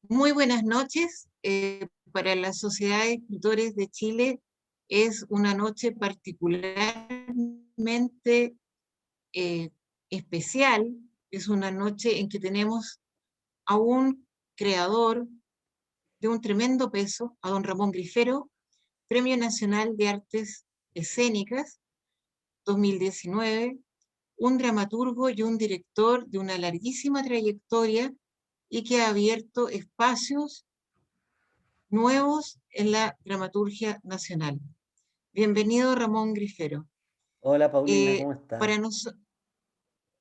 Muy buenas noches. Para la Sociedad de Escritores de Chile es una noche particularmente eh, especial. Es una noche en que tenemos a un creador de un tremendo peso, a don Ramón Grifero, Premio Nacional de Artes Escénicas 2019, un dramaturgo y un director de una larguísima trayectoria y que ha abierto espacios nuevos en la dramaturgia nacional. Bienvenido, Ramón Grifero. Hola Paulina, Eh, ¿cómo estás? para nosotros,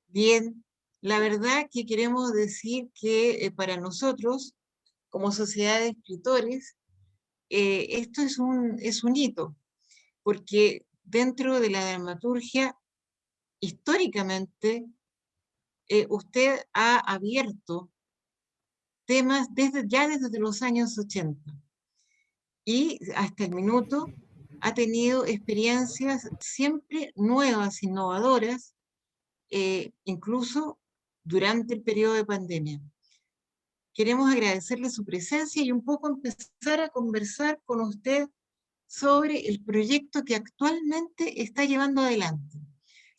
bien, la verdad que queremos decir que para nosotros, como sociedad de escritores, esto es un hito, porque dentro de la dramaturgia, históricamente, usted ha abierto temas desde los años 80 y hasta el minuto ha tenido experiencias siempre nuevas, innovadoras, incluso durante el periodo de pandemia. Queremos agradecerle su presencia y un poco empezar a conversar con usted sobre el proyecto que actualmente está llevando adelante,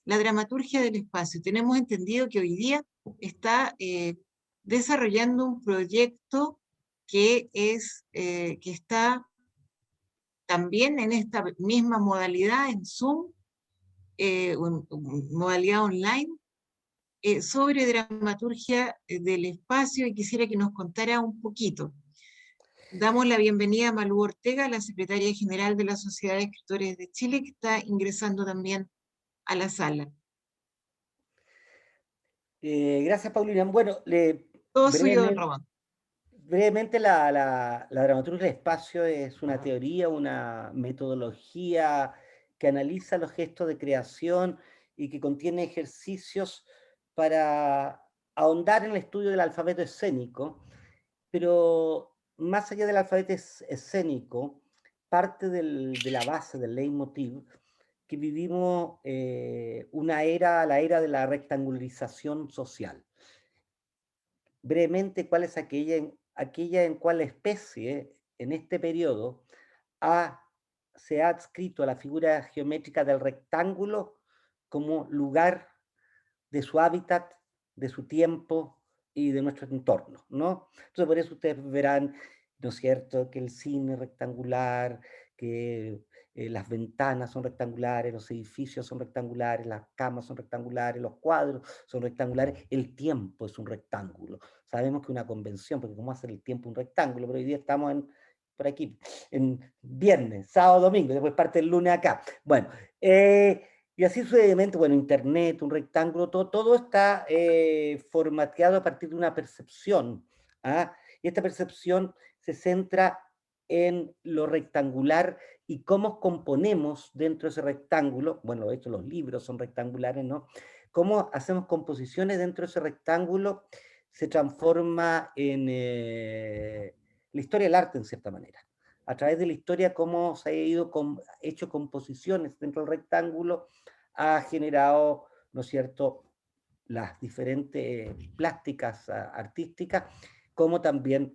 la dramaturgia del espacio. Tenemos entendido que hoy día está desarrollando un proyecto que está también en esta misma modalidad, en Zoom, modalidad online, sobre dramaturgia del espacio y quisiera que nos contara un poquito. Damos la bienvenida a Malú Ortega, la secretaria general de la Sociedad de Escritores de Chile, que está ingresando también a la sala. Gracias Paulina. Bueno, Todo suyo, don brevemente, Ramón. brevemente la dramaturgia del espacio es una teoría, una metodología que analiza los gestos de creación y que contiene ejercicios para ahondar en el estudio del alfabeto escénico, pero más allá del alfabeto escénico, parte de la base, del leitmotiv, que vivimos una era, la era de la rectangularización social. Brevemente, ¿cuál es aquella en cual la especie, en este periodo, se ha adscrito a la figura geométrica del rectángulo como lugar de su hábitat, de su tiempo y de nuestro entorno, ¿no? Entonces, por eso ustedes verán, ¿no es cierto?, que el cine es rectangular, que las ventanas son rectangulares, los edificios son rectangulares, las camas son rectangulares, los cuadros son rectangulares, el tiempo es un rectángulo. Sabemos que una convención, porque ¿cómo hacer el tiempo un rectángulo? Pero hoy día estamos por aquí, en viernes, sábado, domingo, después parte el lunes acá. Bueno, y así sucesivamente, bueno, Internet, un rectángulo, todo está formateado a partir de una percepción. ¿Ah? Y esta percepción se centra en lo rectangular y cómo componemos dentro de ese rectángulo. Bueno, de hecho los libros son rectangulares, ¿no? Cómo hacemos composiciones dentro de ese rectángulo se transforma en la historia del arte, en cierta manera. A través de la historia, cómo se ha hecho composiciones dentro del rectángulo, ha generado, ¿no es cierto?, las diferentes plásticas artísticas, como también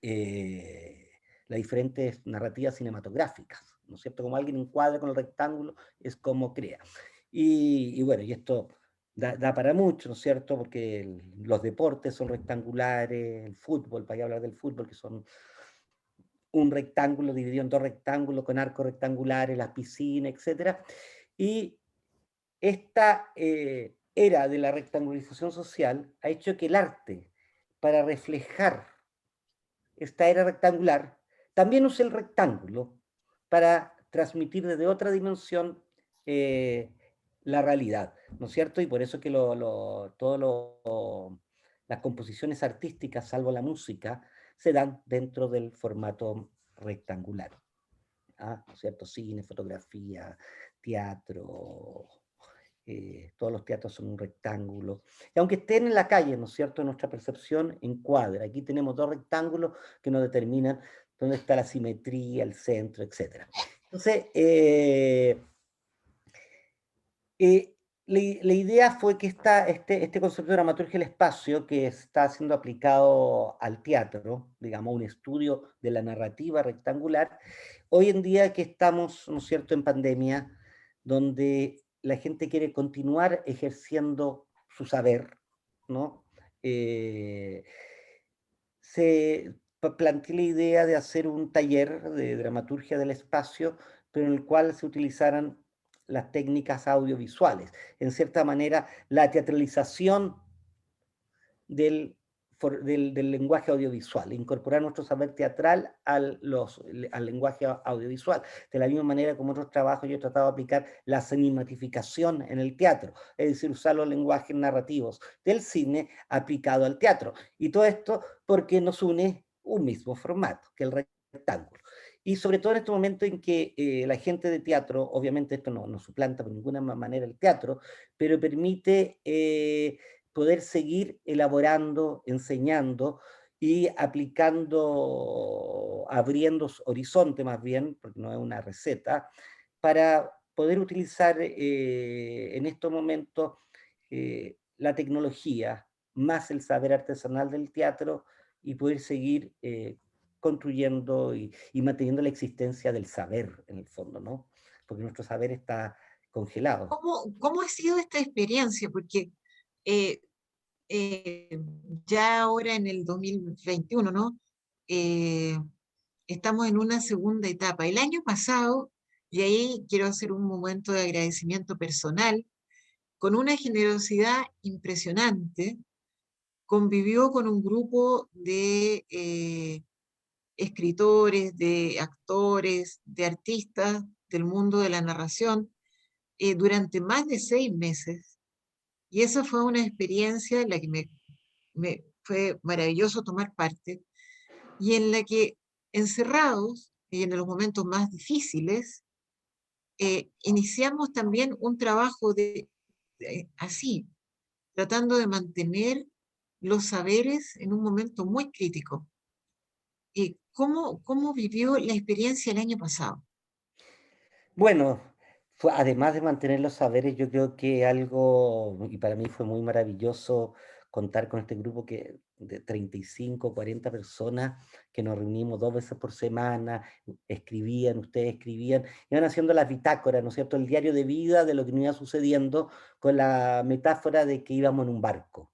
las diferentes narrativas cinematográficas, ¿no es cierto? Como alguien encuadra con el rectángulo, es como crea. Y bueno, y esto da para mucho, ¿no es cierto? Porque los deportes son rectangulares, el fútbol, para hablar del fútbol, que son un rectángulo dividido en dos rectángulos con arcos rectangulares, las piscinas, etc. Y esta era de la rectangularización social ha hecho que el arte, para reflejar esta era rectangular, también use el rectángulo para transmitir desde otra dimensión eh, la realidad, ¿no es cierto? Y por eso que las composiciones artísticas, salvo la música, se dan dentro del formato rectangular. ¿Ah? ¿No es cierto? Cine, fotografía, teatro, todos los teatros son un rectángulo. Y aunque estén en la calle, ¿no es cierto?, nuestra percepción encuadra. Aquí tenemos dos rectángulos que nos determinan dónde está la simetría, el centro, etc. Entonces, la idea fue que este concepto de dramaturgia del espacio, que está siendo aplicado al teatro, digamos, un estudio de la narrativa rectangular, hoy en día que estamos, ¿no es cierto?, en pandemia, donde la gente quiere continuar ejerciendo su saber, ¿no? Eh, se planteó la idea de hacer un taller de dramaturgia del espacio, pero en el cual se utilizaran las técnicas audiovisuales. En cierta manera, la teatralización del, del lenguaje audiovisual, incorporar nuestro saber teatral al lenguaje audiovisual. De la misma manera como otros trabajos yo he tratado de aplicar la cinematificación en el teatro, es decir, usar los lenguajes narrativos del cine aplicado al teatro. Y todo esto porque nos une un mismo formato, que el rectángulo. Y sobre todo en este momento en que la gente de teatro, obviamente esto no suplanta por ninguna manera el teatro, pero permite poder seguir elaborando, enseñando y aplicando, abriendo horizonte más bien, porque no es una receta, para poder utilizar en estos momentos la tecnología más el saber artesanal del teatro y poder seguir construyendo y manteniendo la existencia del saber en el fondo, ¿no? Porque nuestro saber está congelado. ¿Cómo ha sido esta experiencia? Porque eh, eh, ya ahora en el 2021, ¿no? Eh, estamos en una segunda etapa. El año pasado, y ahí quiero hacer un momento de agradecimiento personal, con una generosidad impresionante, convivió con un grupo de escritores, de actores, de artistas del mundo de la narración durante más de 6 meses. Y esa fue una experiencia en la que me fue maravilloso tomar parte y en la que encerrados y en los momentos más difíciles, iniciamos también un trabajo así, tratando de mantener los saberes en un momento muy crítico. ¿Cómo vivió la experiencia el año pasado? Bueno, además de mantener los saberes, yo creo que algo, y para mí fue muy maravilloso contar con este grupo de 35, 40 personas que nos reunimos 2 veces por semana, escribían, ustedes escribían, iban haciendo las bitácoras, ¿no es cierto?, el diario de vida de lo que nos iba sucediendo con la metáfora de que íbamos en un barco.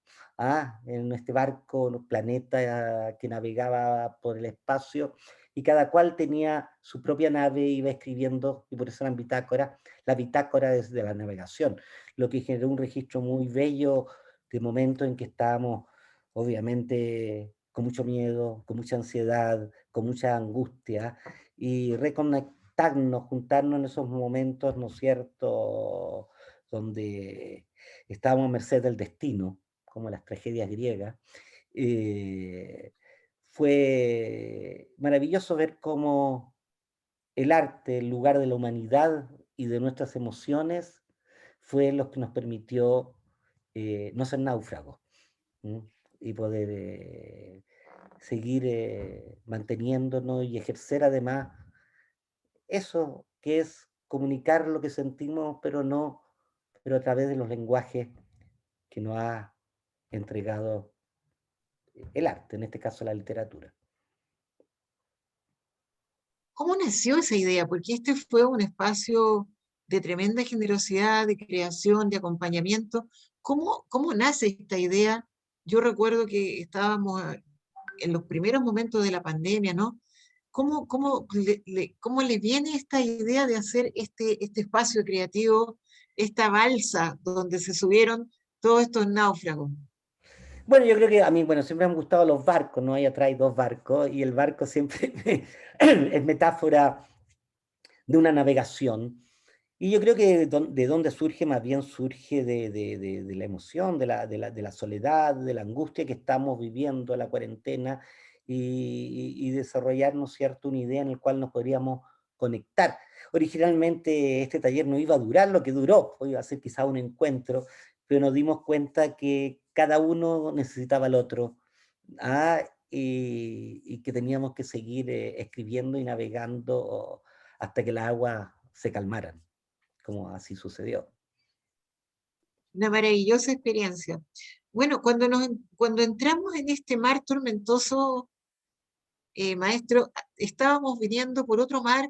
En este barco, un planeta que navegaba por el espacio y cada cual tenía su propia nave, iba escribiendo, y por eso eran bitácoras, la bitácora desde la navegación, lo que generó un registro muy bello de momentos en que estábamos, obviamente, con mucho miedo, con mucha ansiedad, con mucha angustia, y reconectarnos, juntarnos en esos momentos, ¿no es cierto?, donde estábamos a merced del destino, como las tragedias griegas. eh, Fue maravilloso ver cómo el arte, el lugar de la humanidad y de nuestras emociones, fue lo que nos permitió no ser náufragos, ¿m? Y poder seguir manteniéndonos y ejercer además eso que es comunicar lo que sentimos, pero a través de los lenguajes que nos ha entregado el arte, en este caso la literatura. ¿Cómo nació esa idea? Porque este fue un espacio de tremenda generosidad, de creación, de acompañamiento. ¿Cómo nace esta idea? Yo recuerdo que estábamos en los primeros momentos de la pandemia, ¿no? ¿Cómo le viene esta idea de hacer este espacio creativo, esta balsa donde se subieron todos estos náufragos? Bueno, yo creo que a mí, bueno, siempre me han gustado los barcos, ¿no? Ahí atrás hay 2 barcos y el barco siempre es metáfora de una navegación. Y yo creo que de dónde surge, más bien surge de la emoción, de la soledad, de la angustia que estamos viviendo, la cuarentena, y desarrollar, ¿no es cierto?, una idea en la cual nos podríamos conectar. Originalmente este taller no iba a durar lo que duró, iba a ser quizá un encuentro, pero nos dimos cuenta que cada uno necesitaba al otro, ah, y que teníamos que seguir escribiendo y navegando hasta que las aguas se calmaran, como así sucedió. una maravillosa experiencia. Bueno, cuando entramos en este mar tormentoso, maestro, estábamos viniendo por otro mar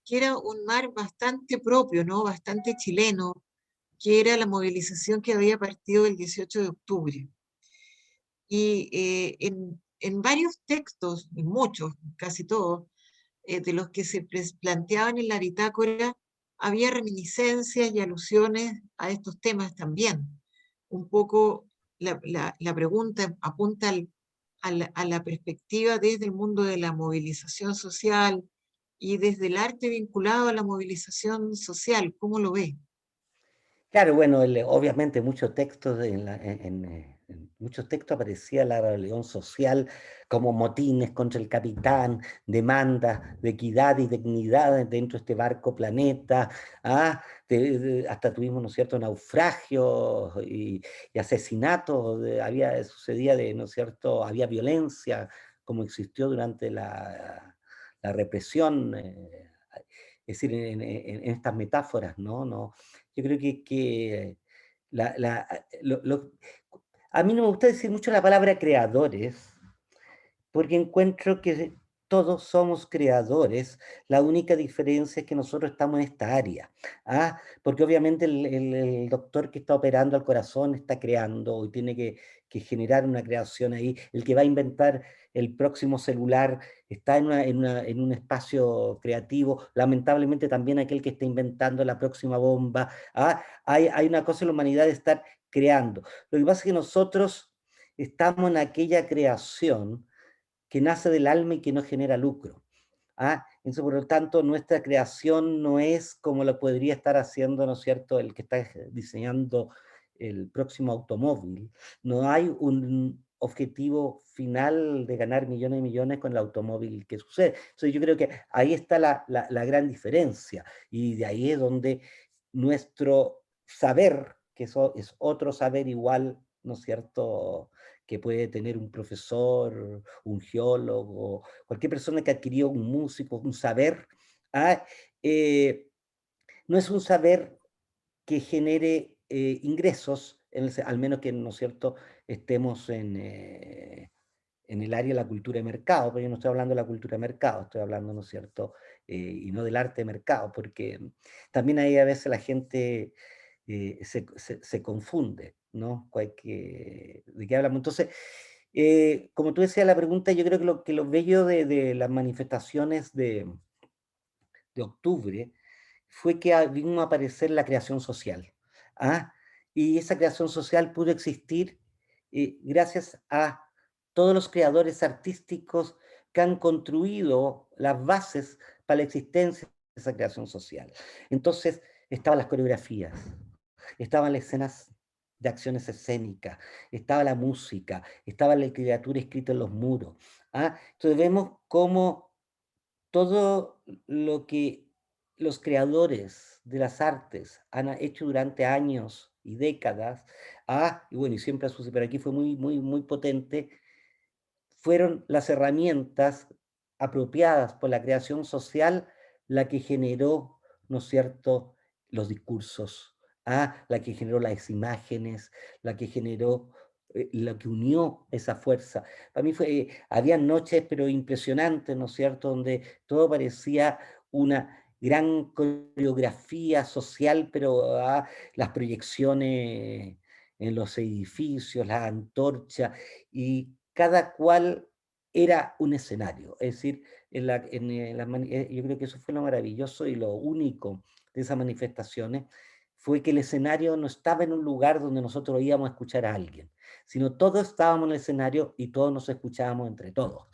que era un mar bastante propio, ¿no? Bastante chileno, que era la movilización que había partido el 18 de octubre. Y en varios textos, en muchos, casi todos, de los que se planteaban en la bitácora, había reminiscencias y alusiones a estos temas también. Un poco la pregunta apunta a la perspectiva desde el mundo de la movilización social y desde el arte vinculado a la movilización social. ¿Cómo lo ve? Claro, bueno, obviamente muchos textos en muchos textos aparecía la rebelión social como motines contra el capitán, demandas de equidad y dignidad dentro de este barco planeta, ¿ah? Hasta tuvimos, ¿no es cierto?, naufragios y asesinatos, sucedía ¿no es cierto?, había violencia como existió durante la represión, es decir, en estas metáforas, ¿no? No, yo creo que la, la- lo- lo- a mí no me gusta decir mucho la palabra creadores, porque encuentro que todos somos creadores, la única diferencia es que nosotros estamos en esta área, ¿ah? Porque obviamente el doctor que está operando al corazón está creando y tiene que generar una creación ahí, el que va a inventar el próximo celular está en un espacio creativo, lamentablemente también aquel que está inventando la próxima bomba, ¿ah? Hay una cosa en la humanidad de estar creando. Lo que pasa es que nosotros estamos en aquella creación que nace del alma y que no genera lucro. ¿Ah? Entonces, por lo tanto, nuestra creación no es como lo podría estar haciendo, ¿no es cierto?, el que está diseñando el próximo automóvil. No hay un objetivo final de ganar millones y millones con el automóvil que sucede. Entonces, yo creo que ahí está la gran diferencia. Y de ahí es donde nuestro saber, que eso es otro saber igual, ¿no es cierto?, que puede tener un profesor, un geólogo, cualquier persona que adquirió un músico, un saber, ¿ah? Eh, no es un saber que genere ingresos, al menos que, ¿no es cierto?, estemos en el área de la cultura de mercado, pero yo no estoy hablando de la cultura de mercado, estoy hablando, ¿no es cierto?, y no del arte de mercado, porque también ahí a veces la gente se confunde, ¿no? ¿De qué hablamos? Entonces, como tú decías la pregunta, yo creo que lo bello de las manifestaciones de octubre fue que vino a aparecer la creación social. ¿Ah? Y esa creación social pudo existir gracias a todos los creadores artísticos que han construido las bases para la existencia de esa creación social. Entonces, estaban las coreografías, estaban las escenas de acciones escénicas, estaba la música, estaba la literatura escrita en los muros. ¿Ah? Entonces vemos cómo todo lo que los creadores de las artes han hecho durante años y décadas, y bueno, y siempre sucede, pero aquí fue muy, muy, muy potente, fueron las herramientas apropiadas por la creación social la que generó, ¿no es cierto?, los discursos, la que generó las imágenes, la que generó, la que unió esa fuerza. Para mí había noches, pero impresionantes, ¿no es cierto?, donde todo parecía una gran coreografía social, pero las proyecciones en los edificios, las antorchas, y cada cual era un escenario. Es decir, yo creo que eso fue lo maravilloso y lo único de esas manifestaciones, fue que el escenario no estaba en un lugar donde nosotros íbamos a escuchar a alguien, sino todos estábamos en el escenario y todos nos escuchábamos entre todos.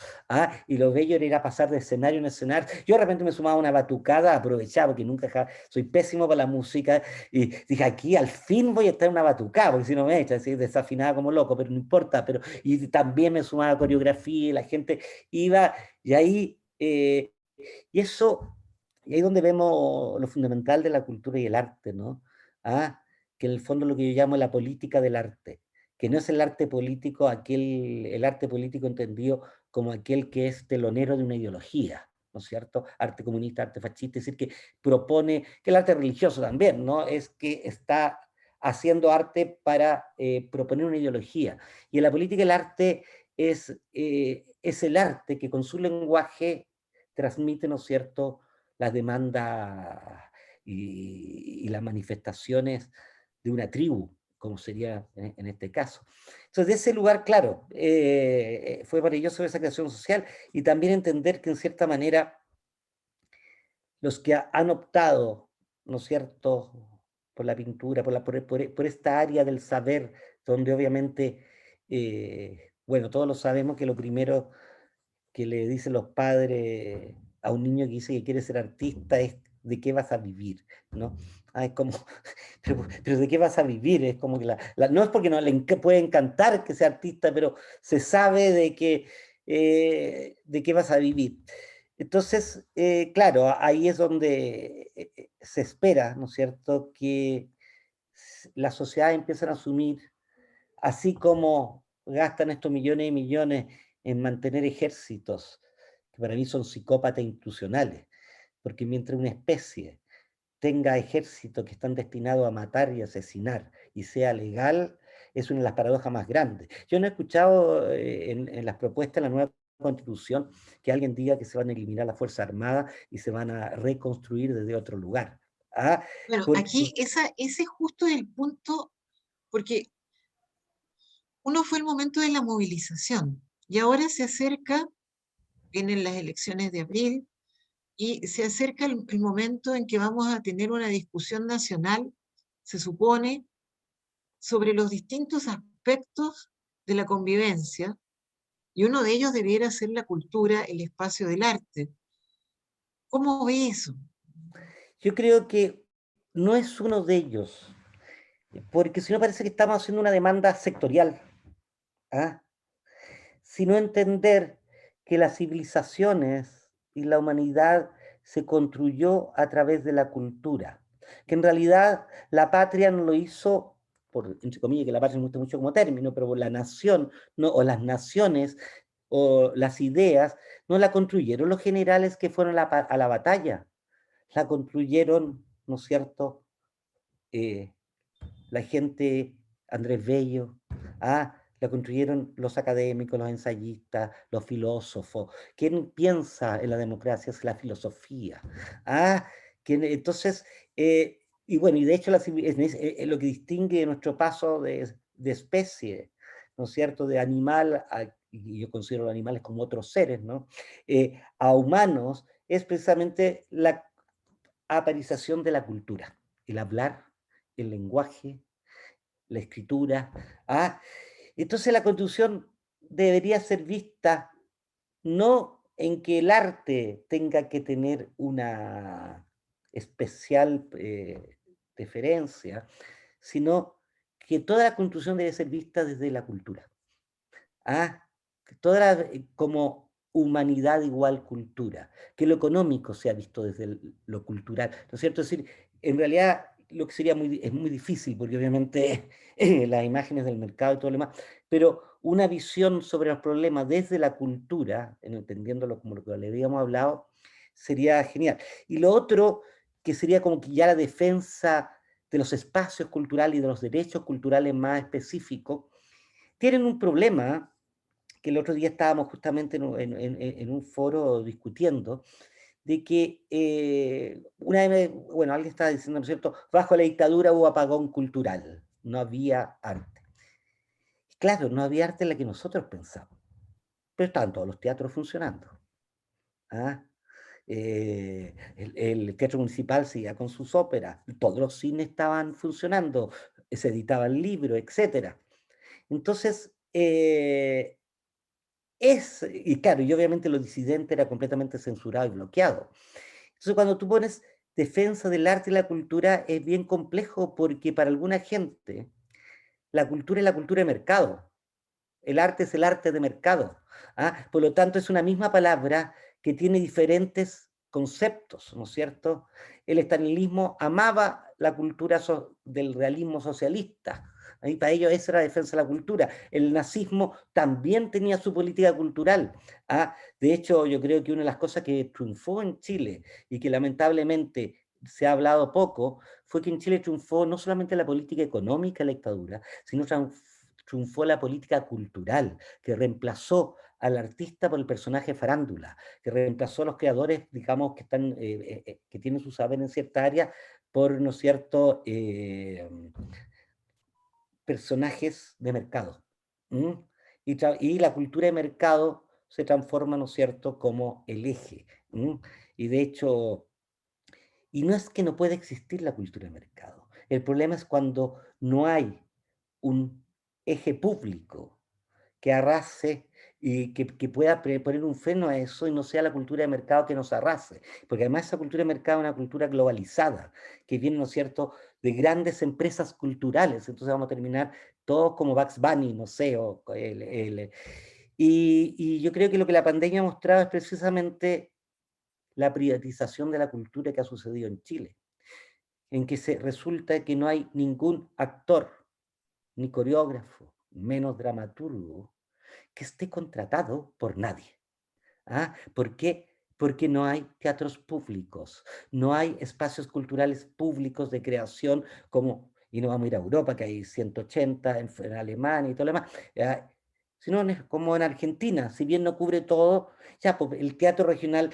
Y lo bello era pasar de escenario en escenario. Yo de repente me sumaba a una batucada, aprovechaba, porque nunca soy pésimo para la música, y dije, aquí al fin voy a estar en una batucada, porque si no me echa, así desafinada como loco, pero no importa. Y también me sumaba a coreografía, y la gente iba, y ahí, y eso, y ahí donde vemos lo fundamental de la cultura y el arte, ¿no? Que en el fondo lo que yo llamo la política del arte, que no es el arte político, el arte político entendido como aquel que es telonero de una ideología, ¿no es cierto? Arte comunista, arte fascista, es decir, que propone, que el arte religioso también, ¿no? Es que está haciendo arte para proponer una ideología. Y en la política el arte es el arte que con su lenguaje transmite, ¿no es cierto?, las demandas y las manifestaciones de una tribu, como sería en este caso. Entonces, de ese lugar, claro, fue maravilloso esa creación social y también entender que en cierta manera los que han optado, ¿no es cierto?, por la pintura, por esta área del saber, donde obviamente, bueno, todos lo sabemos que lo primero que le dicen los padres a un niño que dice que quiere ser artista es de qué vas a vivir, ¿no? Es como, pero ¿de qué vas a vivir? Es como que no es porque no le puede encantar que sea artista, pero se sabe de qué vas a vivir. Entonces, claro, ahí es donde se espera, ¿no es cierto?, que las sociedades empiezan a asumir, así como gastan estos millones y millones en mantener ejércitos, que para mí son psicópatas institucionales, porque mientras una especie tenga ejércitos que están destinados a matar y asesinar y sea legal, es una de las paradojas más grandes. Yo no he escuchado en las propuestas de la nueva Constitución que alguien diga que se van a eliminar las Fuerzas Armadas y se van a reconstruir desde otro lugar. ¿Ah? Bueno, aquí ese justo es el punto, porque uno fue el momento de la movilización y ahora se acerca, vienen las elecciones de abril y se acerca el momento en que vamos a tener una discusión nacional, se supone, sobre los distintos aspectos de la convivencia y uno de ellos debiera ser la cultura, el espacio del arte. ¿Cómo ve eso? Yo creo que no es uno de ellos, porque si no parece que estamos haciendo una demanda sectorial, ¿ah? Sino entender que las civilizaciones y la humanidad se construyó a través de la cultura, que en realidad la patria no lo hizo, por, entre comillas, que la patria me gusta mucho como término, pero la nación, no, o las naciones, o las ideas, no la construyeron los generales que fueron a la batalla, la construyeron, ¿no es cierto?, eh, la gente, Andrés Bello, la construyeron los académicos, los ensayistas, los filósofos. ¿Quién piensa en la democracia? Es la filosofía. ¿Ah? Entonces, y bueno, y de hecho es lo que distingue nuestro paso de especie, ¿no es cierto?, de animal, y yo considero los animales como otros seres, ¿no?, a humanos, es precisamente la aparición de la cultura, el hablar, el lenguaje, la escritura. ¿Ah? Entonces la Constitución debería ser vista no en que el arte tenga que tener una especial deferencia, sino que toda la Constitución debe ser vista desde la cultura. ¿Ah? Como humanidad igual cultura, que lo económico sea visto desde lo cultural, ¿no es cierto? Es decir, en realidad lo que sería es muy difícil, porque obviamente las imágenes del mercado y todo lo demás, pero una visión sobre los problemas desde la cultura, entendiéndolo como lo que le habíamos hablado, sería genial. Y lo otro, que sería como que ya la defensa de los espacios culturales y de los derechos culturales más específicos, tienen un problema que el otro día estábamos justamente en un foro discutiendo, de que una vez, bueno, alguien estaba diciendo, ¿no es cierto?, bajo la dictadura hubo apagón cultural, no había arte. Claro, no había arte en la que nosotros pensamos, pero estaban todos los teatros funcionando. ¿Ah? El Teatro Municipal seguía con sus óperas, todos los cines estaban funcionando, se editaban libros, etcétera. Entonces, y claro, y obviamente lo disidente era completamente censurado y bloqueado. Entonces, cuando tú pones defensa del arte y la cultura, es bien complejo porque para alguna gente la cultura es la cultura de mercado, el arte es el arte de mercado. Por lo tanto, es una misma palabra que tiene diferentes conceptos, ¿no es cierto? El estalinismo amaba la cultura del realismo socialista. Ahí para ellos esa era la defensa de la cultura. El nazismo también tenía su política cultural. De hecho, yo creo que una de las cosas que triunfó en Chile y que lamentablemente se ha hablado poco, fue que en Chile triunfó no solamente la política económica de la dictadura, sino triunfó la política cultural, que reemplazó al artista por el personaje farándula, que reemplazó a los creadores, digamos, que están, que tienen su saber en cierta área, por, ¿no es cierto?, personajes de mercado. ¿Mm? Y la cultura de mercado se transforma, ¿no es cierto?, como el eje. ¿Mm? Y de hecho, y no es que no pueda existir la cultura de mercado. El problema es cuando no hay un eje público que arrase y que pueda poner un freno a eso y no sea la cultura de mercado que nos arrase. Porque además esa cultura de mercado es una cultura globalizada, que viene, ¿no es cierto?, de grandes empresas culturales. Entonces vamos a terminar todos como Bugs Bunny, no sé, y yo creo que lo que la pandemia ha mostrado es precisamente la privatización de la cultura que ha sucedido en Chile, en que resulta que no hay ningún actor, ni coreógrafo, menos dramaturgo, que esté contratado por nadie. ¿Ah? ¿Por qué? Porque no hay teatros públicos, no hay espacios culturales públicos de creación como, y no vamos a ir a Europa, que hay 180 en Alemania y todo lo demás, sino como en Argentina, si bien no cubre todo, ya pues, el teatro regional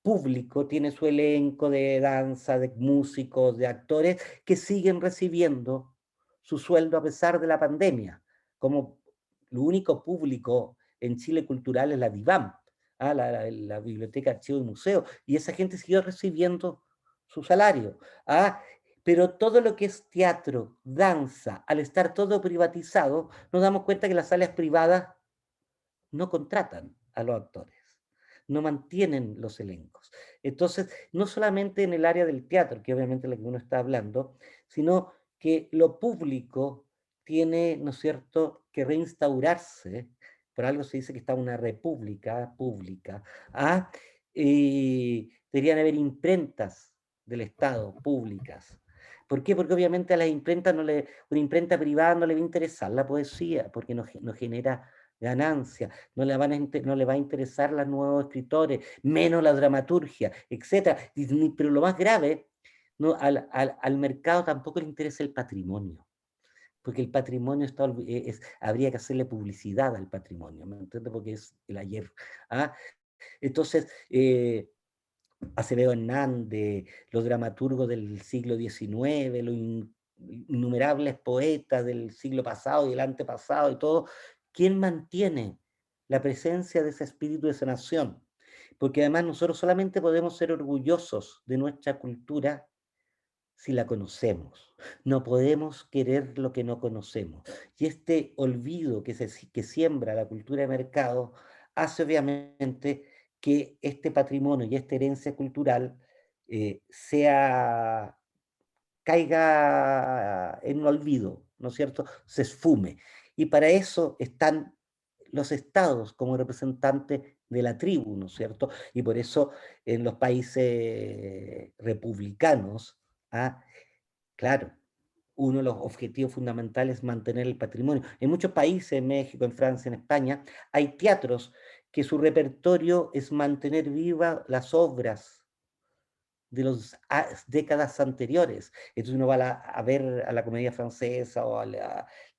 público tiene su elenco de danza, de músicos, de actores que siguen recibiendo su sueldo a pesar de la pandemia, como lo único público en Chile cultural es la DIVAM, la Biblioteca, Archivo y Museo, y esa gente siguió recibiendo su salario. Pero todo lo que es teatro, danza, al estar todo privatizado, nos damos cuenta que las salas privadas no contratan a los actores, no mantienen los elencos. Entonces, no solamente en el área del teatro, que obviamente es la que uno está hablando, sino que lo público tiene, ¿no es cierto?, que reinstaurarse. Por algo se dice que está una república pública. Deberían haber imprentas del Estado, públicas. ¿Por qué? Porque obviamente a las imprentas una imprenta privada no le va a interesar la poesía, porque no genera ganancia, no le va a interesar los nuevos escritores, menos la dramaturgia, etc. Pero lo más grave, no, al mercado tampoco le interesa el patrimonio, porque el patrimonio habría que hacerle publicidad al patrimonio, ¿me entiendes? Porque es el ayer. Entonces, Acevedo Hernández, los dramaturgos del siglo XIX, los innumerables poetas del siglo pasado y el antepasado y todo, ¿quién mantiene la presencia de ese espíritu de sanación? Porque además nosotros solamente podemos ser orgullosos de nuestra cultura si la conocemos. No podemos querer lo que no conocemos. Y este olvido que siembra la cultura de mercado hace obviamente que este patrimonio y esta herencia cultural caiga en un olvido, ¿no es cierto? Se esfume. Y para eso están los estados como representantes de la tribu, ¿no es cierto? Y por eso en los países republicanos, claro, uno de los objetivos fundamentales es mantener el patrimonio. En muchos países, en México, en Francia, en España, hay teatros que su repertorio es mantener vivas las obras de las décadas anteriores. Entonces uno va a ver a la comedia francesa o al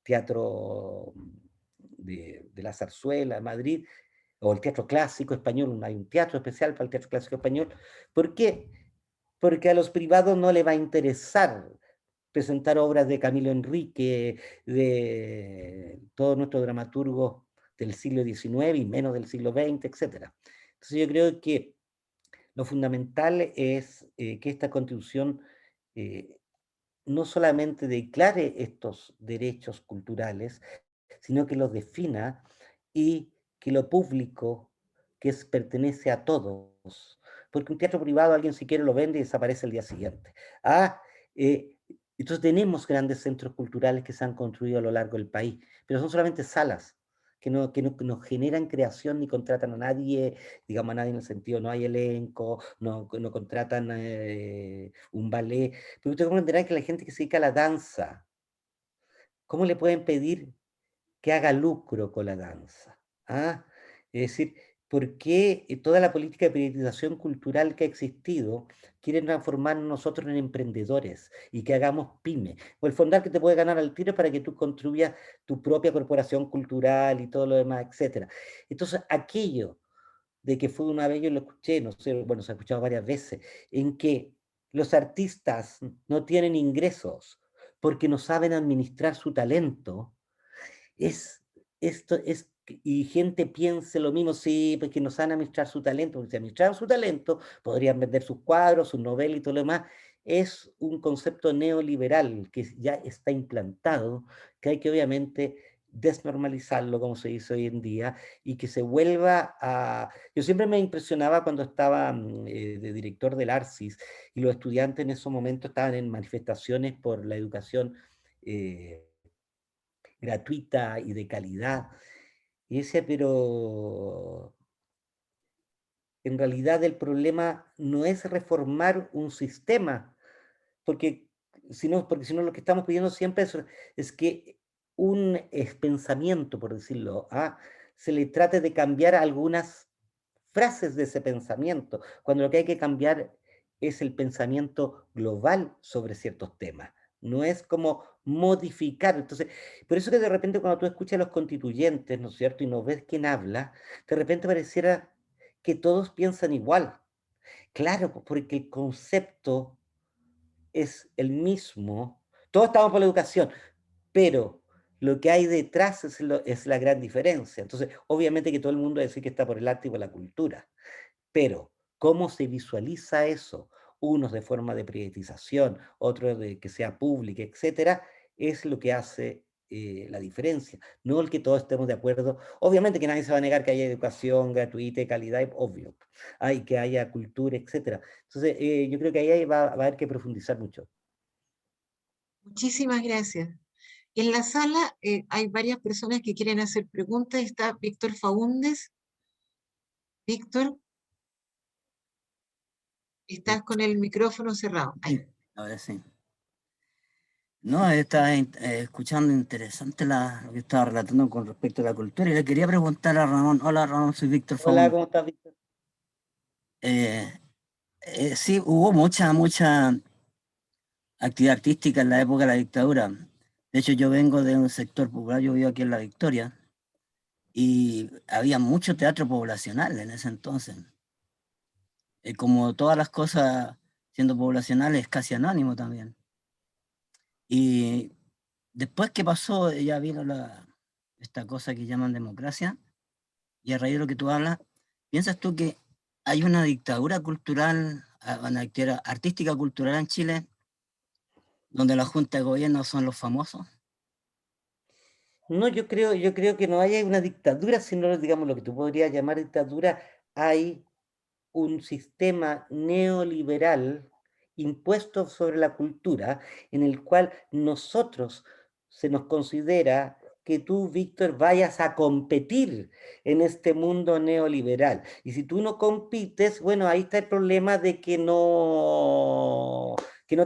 teatro de la zarzuela de Madrid, o el teatro clásico español, hay un teatro especial para el teatro clásico español. ¿Por qué? Porque a los privados no les va a interesar presentar obras de Camilo Enrique, de todos nuestros dramaturgos del siglo XIX y menos del siglo XX, etc. Entonces yo creo que lo fundamental es que esta Constitución eh, no solamente declare estos derechos culturales, sino que los defina y que lo público, pertenece a todos. Porque un teatro privado, alguien si quiere lo vende y desaparece el día siguiente. Eh, entonces tenemos grandes centros culturales que se han construido a lo largo del país, pero son solamente salas que no generan creación ni contratan a nadie, digamos a nadie en el sentido, no hay elenco, no contratan un ballet. Pero usted comprenderá que la gente que se dedica a la danza, ¿cómo le pueden pedir que haga lucro con la danza? Es decir, por qué toda la política de priorización cultural que ha existido quiere transformarnos nosotros en emprendedores y que hagamos pyme. O el fondar que te puede ganar al tiro para que tú construyas tu propia corporación cultural y todo lo demás, etcétera. Entonces, aquello de que fue una vez, yo lo escuché, no sé, bueno, se ha escuchado varias veces, en que los artistas no tienen ingresos porque no saben administrar su talento, es, esto es, y gente piense lo mismo, sí, porque no saben administrar su talento, porque si administraran su talento, podrían vender sus cuadros, sus novelas y todo lo demás. Es un concepto neoliberal que ya está implantado, que hay que obviamente desnormalizarlo, como se dice hoy en día, y que se vuelva a... Yo siempre me impresionaba cuando estaba de director del ARCIS, y los estudiantes en esos momentos estaban en manifestaciones por la educación gratuita y de calidad. Y decía, pero en realidad el problema no es reformar un sistema, porque porque si no lo que estamos pidiendo siempre es que un pensamiento, por decirlo, se le trate de cambiar algunas frases de ese pensamiento, cuando lo que hay que cambiar es el pensamiento global sobre ciertos temas. No es como modificar. Entonces, por eso que de repente cuando tú escuchas a los constituyentes, ¿no es cierto? Y no ves quién habla, de repente pareciera que todos piensan igual. Claro, porque el concepto es el mismo. Todos estamos por la educación, pero lo que hay detrás es la gran diferencia. Entonces, obviamente que todo el mundo va a decir que está por el arte y por la cultura, pero ¿cómo se visualiza eso? Unos de forma de privatización, otros de que sea pública, etcétera, es lo que hace la diferencia. No el que todos estemos de acuerdo. Obviamente que nadie se va a negar que haya educación gratuita y calidad, obvio. Hay que haya cultura, etcétera. Entonces, yo creo que ahí va a haber que profundizar mucho. Muchísimas gracias. En la sala hay varias personas que quieren hacer preguntas. Está Víctor Faúndes. Víctor, Sí, estás con el micrófono cerrado. Ahí. ahora sí. No, estaba escuchando interesante lo que estaba relatando con respecto a la cultura y le quería preguntar a Ramón. Hola Ramón, soy Víctor Hola, Faún. ¿cómo estás, Víctor? Sí, hubo mucha actividad artística en la época de la dictadura. De hecho, yo vengo de un sector popular, yo vivo aquí en La Victoria, y había mucho teatro poblacional en ese entonces. Como todas las cosas siendo poblacionales, casi anónimo también. Y después que pasó, ya vino esta cosa que llaman democracia, y a raíz de lo que tú hablas, ¿piensas tú que hay una dictadura cultural, una dictadura artística cultural en Chile, donde la junta de gobierno son los famosos? No, yo creo que no hay una dictadura, sino, digamos, lo que tú podrías llamar dictadura. Hay un sistema neoliberal impuesto sobre la cultura, en el cual nosotros se nos considera que tú, Víctor, vayas a competir en este mundo neoliberal. Y si tú no compites, bueno, ahí está el problema de que no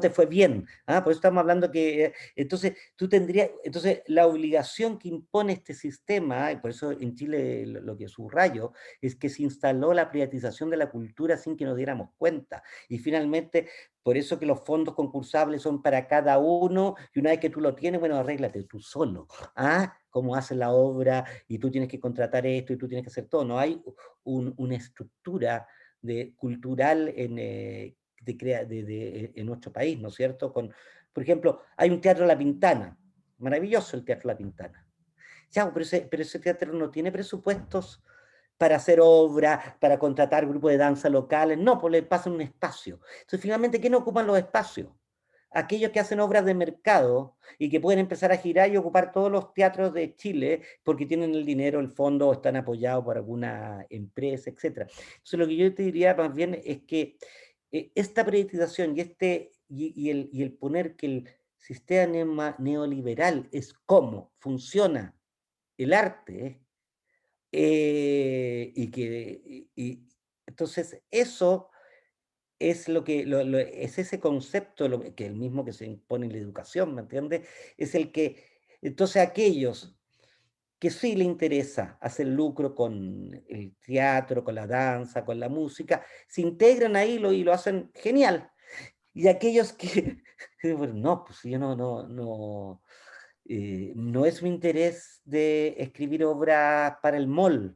te fue bien. Por eso estamos hablando que, entonces, tú tendrías, entonces, la obligación que impone este sistema, y por eso en Chile lo que subrayo, es que se instaló la privatización de la cultura sin que nos diéramos cuenta. Y finalmente, por eso que los fondos concursables son para cada uno, y una vez que tú lo tienes, bueno, arréglate tú solo. Cómo haces la obra, y tú tienes que contratar esto, y tú tienes que hacer todo. No hay una estructura cultural en nuestro país, ¿no es cierto? Por ejemplo, hay un teatro La Pintana, maravilloso el Teatro La Pintana. Ya, pero ese teatro no tiene presupuestos para hacer obra, para contratar grupos de danza locales, no, pues le pasan un espacio. Entonces, finalmente, ¿quiénes ocupan los espacios? Aquellos que hacen obras de mercado y que pueden empezar a girar y ocupar todos los teatros de Chile porque tienen el dinero, el fondo, o están apoyados por alguna empresa, etc. Entonces, lo que yo te diría más bien es que esta privatización y el poner que el sistema neoliberal es cómo funciona el arte, entonces eso es es ese concepto que el mismo que se impone en la educación, ¿me entiendes? Es el que, entonces aquellos que sí le interesa hacer lucro con el teatro, con la danza, con la música, se integran ahí y lo hacen genial. Y aquellos que, bueno, no, pues yo no es mi interés de escribir obras para el mall,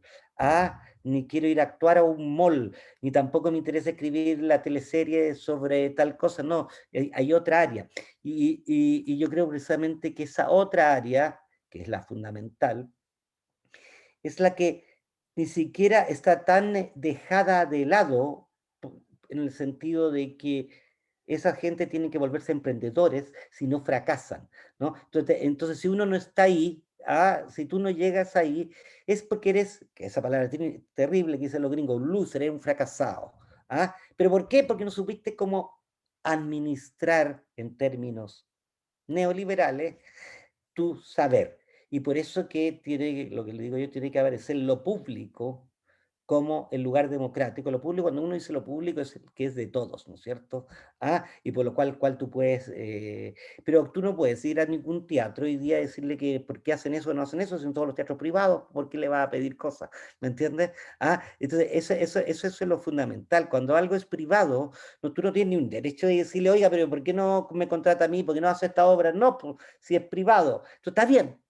ni quiero ir a actuar a un mall, ni tampoco me interesa escribir la teleserie sobre tal cosa, no, hay otra área. Y yo creo precisamente que esa otra área, que es la fundamental, es la que ni siquiera está tan dejada de lado, en el sentido de que esa gente tiene que volverse emprendedores si no fracasan, ¿no? Entonces si uno no está ahí, si tú no llegas ahí, es porque eres, que esa palabra terrible que dicen los gringos, un loser, eres un fracasado. ¿Pero por qué? Porque no supiste cómo administrar en términos neoliberales tu saber. Y por eso que tiene, lo que le digo yo, tiene que aparecer lo público como el lugar democrático. Lo público, cuando uno dice lo público, es que es de todos, ¿no es cierto? Y por lo cual tú puedes, pero tú no puedes ir a ningún teatro hoy día y decirle que por qué hacen eso o no hacen eso, si en todos los teatros privados, ¿por qué le vas a pedir cosas? ¿Me entiendes? Entonces, eso es lo fundamental. Cuando algo es privado, no, tú no tienes ni un derecho de decirle, oiga, pero ¿por qué no me contrata a mí? ¿Por qué no hace esta obra? No, pues, si es privado. Esto está bien,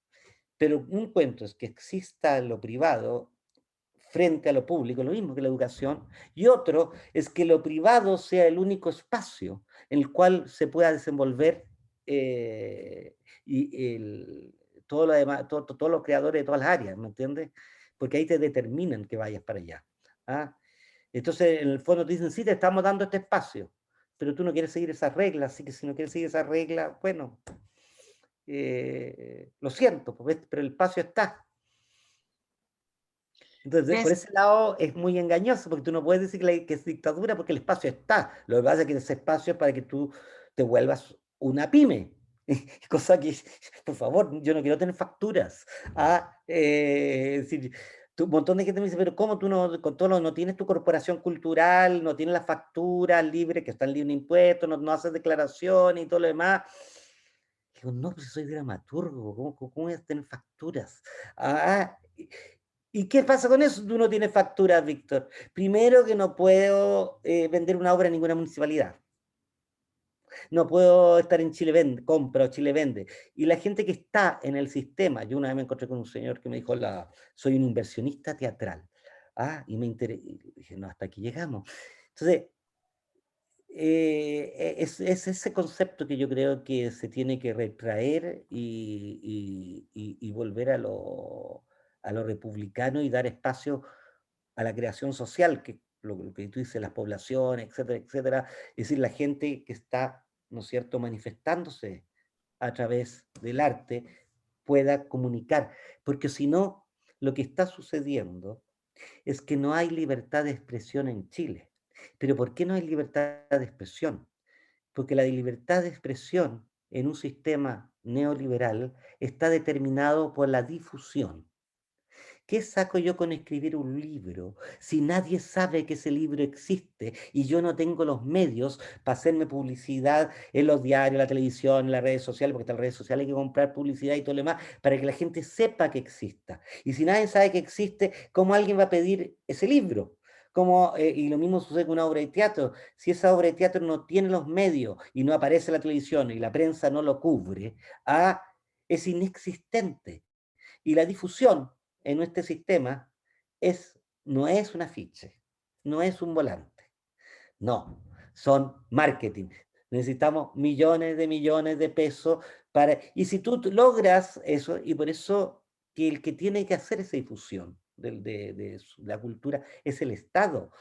pero un cuento es que exista lo privado frente a lo público, lo mismo que la educación, y otro es que lo privado sea el único espacio en el cual se pueda desenvolver y todo lo demás, todos los creadores de todas las áreas, ¿me entiendes? Porque ahí te determinan que vayas para allá. Entonces, en el fondo te dicen, sí, te estamos dando este espacio, pero tú no quieres seguir esas reglas, así que si no quieres seguir esas reglas, bueno, lo siento, pero el espacio está. Entonces, por Gracias. ese lado es muy engañoso, porque tú no puedes decir que es dictadura porque el espacio está. Lo que pasa es que ese espacio es para que tú te vuelvas una pyme. Cosa que, por favor, yo no quiero tener facturas. Es decir, un montón de gente me dice, pero ¿cómo tú no, con todo no tienes tu corporación cultural, no tienes las facturas libres, que están libres de impuestos, no haces declaraciones y todo lo demás? Digo, no, pues soy dramaturgo, ¿cómo voy a tener facturas? ¿Y qué pasa con eso? Tú no tienes facturas, Víctor. Primero que no puedo vender una obra en ninguna municipalidad. No puedo estar en Chile Vende, compra o Chile Vende. Y la gente que está en el sistema, yo una vez me encontré con un señor que me dijo, soy un inversionista teatral. Y me interesé, y dije, no, hasta aquí llegamos. Entonces, es ese concepto que yo creo que se tiene que retraer y volver a lo republicano y dar espacio a la creación social, que lo que tú dices, las poblaciones, etcétera, etcétera. Es decir, la gente que está, ¿no es cierto?, manifestándose a través del arte pueda comunicar, porque si no, lo que está sucediendo es que no hay libertad de expresión en Chile. ¿Pero por qué no hay libertad de expresión? Porque la libertad de expresión en un sistema neoliberal está determinado por la difusión. ¿Qué saco yo con escribir un libro si nadie sabe que ese libro existe y yo no tengo los medios para hacerme publicidad en los diarios, la televisión, en las redes sociales, porque en las redes sociales hay que comprar publicidad y todo lo demás para que la gente sepa que exista? Y si nadie sabe que existe, ¿cómo alguien va a pedir ese libro? Y lo mismo sucede con una obra de teatro. Si esa obra de teatro no tiene los medios y no aparece en la televisión y la prensa no lo cubre, es inexistente. Y la difusión en este sistema no es un afiche, no es un volante, no, son marketing. Necesitamos millones de pesos y si tú logras eso, y por eso que el que tiene que hacer esa difusión de la cultura es el Estado.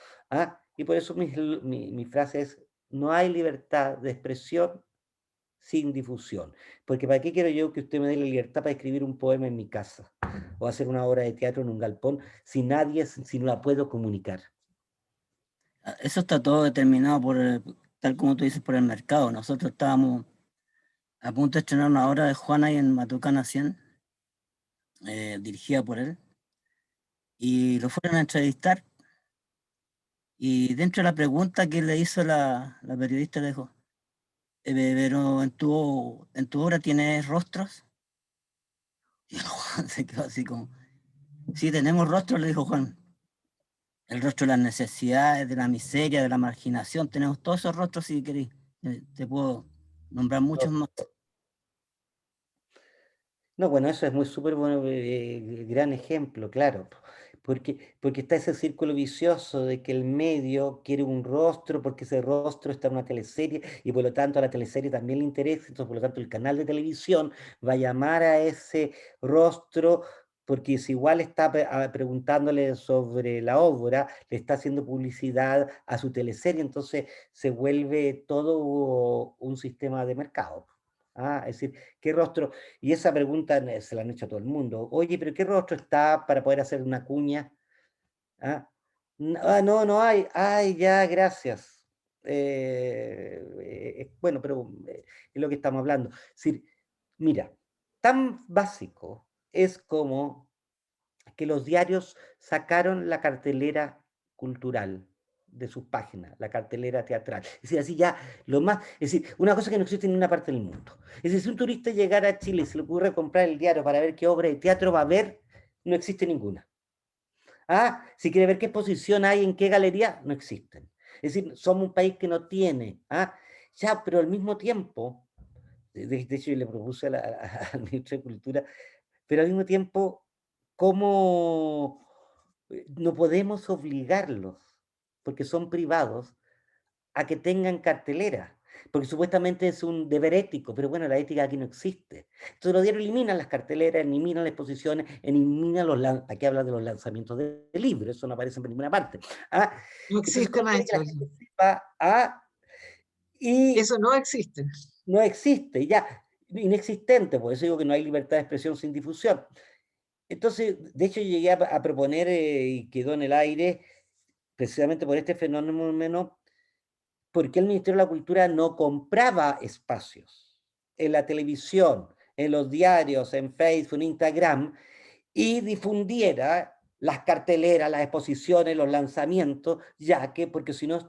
Y por eso mi frase es, no hay libertad de expresión sin difusión. Porque ¿para qué quiero yo que usted me dé la libertad para escribir un poema en mi casa o hacer una obra de teatro en un galpón si no la puedo comunicar? Eso está todo determinado tal como tú dices, por el mercado. Nosotros estábamos a punto de estrenar una obra de Juan ahí en Matucana 100, dirigida por él, y lo fueron a entrevistar. Y dentro de la pregunta que le hizo la periodista, le dijo, pero en tu obra tienes rostros. Y el Juan se quedó así como, sí, tenemos rostro, le dijo Juan. El rostro de las necesidades, de la miseria, de la marginación, tenemos todos esos rostros si queréis. Te puedo nombrar muchos más. No, bueno, eso es muy súper bueno, gran ejemplo, claro, porque está ese círculo vicioso de que el medio quiere un rostro porque ese rostro está en una teleserie y por lo tanto a la teleserie también le interesa, entonces por lo tanto el canal de televisión va a llamar a ese rostro porque si igual está preguntándole sobre la obra, le está haciendo publicidad a su teleserie, entonces se vuelve todo un sistema de mercado. Ah, es decir, ¿qué rostro? Y esa pregunta se la han hecho a todo el mundo. Oye, pero ¿qué rostro está para poder hacer una cuña? ¿Ah? No, no hay. Ay, ya, gracias. Bueno, pero es lo que estamos hablando. Es decir, mira, tan básico es como que los diarios sacaron la cartelera cultural de sus páginas, la cartelera teatral. Es decir, así ya lo más, es decir, una cosa que no existe en ninguna parte del mundo. Es decir, si un turista llegara a Chile y se le ocurre comprar el diario para ver qué obra de teatro va a ver, no existe ninguna. Ah, si quiere ver qué exposición hay en qué galería, no existen. Es decir, somos un país que no tiene. Ah, ya, pero al mismo tiempo, de hecho yo le propuse al ministro de Cultura, pero al mismo tiempo, ¿cómo no podemos obligarlos, porque son privados, a que tengan cartelera? Porque supuestamente es un deber ético, pero bueno, la ética aquí no existe. Entonces los diarios eliminan las carteleras, eliminan las exposiciones, eliminan aquí habla de los lanzamientos de libros, eso no aparece en ninguna parte. Ah, No entonces existe uno más quiere que la eso. gente sepa, y Eso no existe. no existe, ya, inexistente, por eso digo que no hay libertad de expresión sin difusión. Entonces, de hecho, llegué a proponer y quedó en el aire, precisamente por este fenómeno, por qué el Ministerio de la Cultura no compraba espacios en la televisión, en los diarios, en Facebook, en Instagram, y difundiera las carteleras, las exposiciones, los lanzamientos, ya que, porque si no,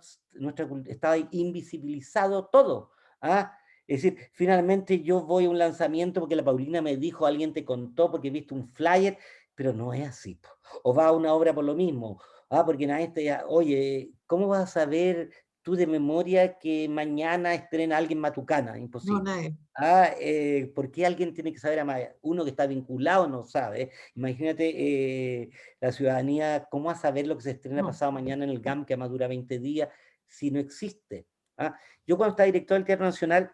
estaba invisibilizado todo. ¿Ah? Es decir, finalmente yo voy a un lanzamiento porque la Paulina me dijo, alguien te contó porque viste un flyer, pero no es así. O va a una obra por lo mismo. Ah, porque nadie te, oye, ¿cómo vas a saber tú de memoria que mañana estrena alguien Matucana? No, Imposible. nadie. Ah, ¿por qué alguien tiene que saber? Uno que está vinculado no sabe. Imagínate la ciudadanía, ¿cómo va a saber lo que se estrena No. pasado mañana en el GAM, que además dura 20 días, si no existe? ¿Ah? Yo cuando estaba director del Teatro Nacional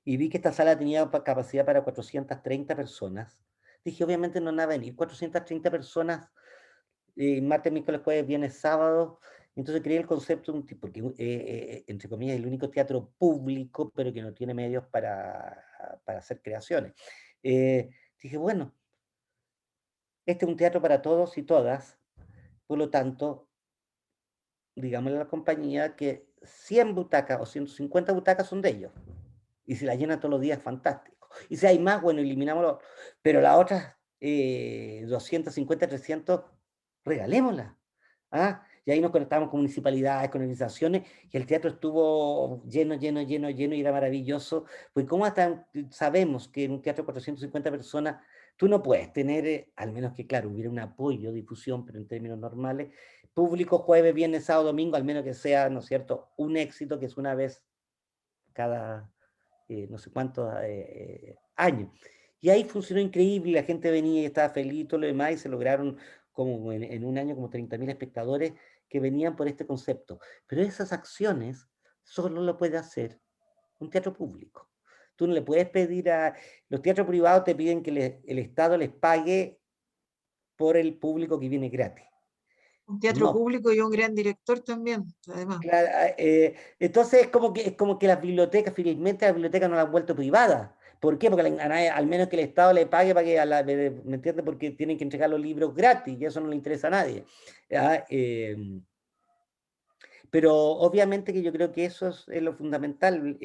y vi que esta sala tenía capacidad para 430 personas, dije, obviamente no van a venir 430 personas martes, miércoles, jueves, viernes, sábado. Entonces creé el concepto de un tipo, porque entre comillas, el único teatro público, pero que no tiene medios para hacer creaciones. Dije, bueno, este es un teatro para todos y todas, por lo tanto, digámosle a la compañía que 100 butacas o 150 butacas son de ellos. Y si la llenan todos los días, fantástico. Y si hay más, bueno, eliminámoslo. Pero las otras 250, 300, regalémoslas. ¿Ah? Y ahí nos conectamos con municipalidades, con organizaciones, y el teatro estuvo lleno, lleno, lleno, lleno, y era maravilloso. Pues cómo hasta sabemos que en un teatro de 450 personas, tú no puedes tener, al menos que, claro, hubiera un apoyo, difusión, pero en términos normales, público jueves, viernes, sábado, domingo, al menos que sea, ¿no es cierto?, un éxito que es una vez cada no sé cuántos años. Y ahí funcionó increíble, la gente venía y estaba feliz y todo lo demás, y se lograron como en un año como 30.000 espectadores que venían por este concepto. Pero esas acciones solo lo puede hacer un teatro público. Tú no le puedes pedir a... Los teatros privados te piden que el Estado les pague por el público que viene gratis. Un teatro No. público y un gran director también, además. Claro, entonces es como que las bibliotecas, finalmente las bibliotecas no las han vuelto privadas. ¿Por qué? Porque al menos que el Estado le pague para que, ¿me entiendes? Porque tienen que entregar los libros gratis y eso no le interesa a nadie. ¿Ya? Pero obviamente que yo creo que eso es lo fundamental.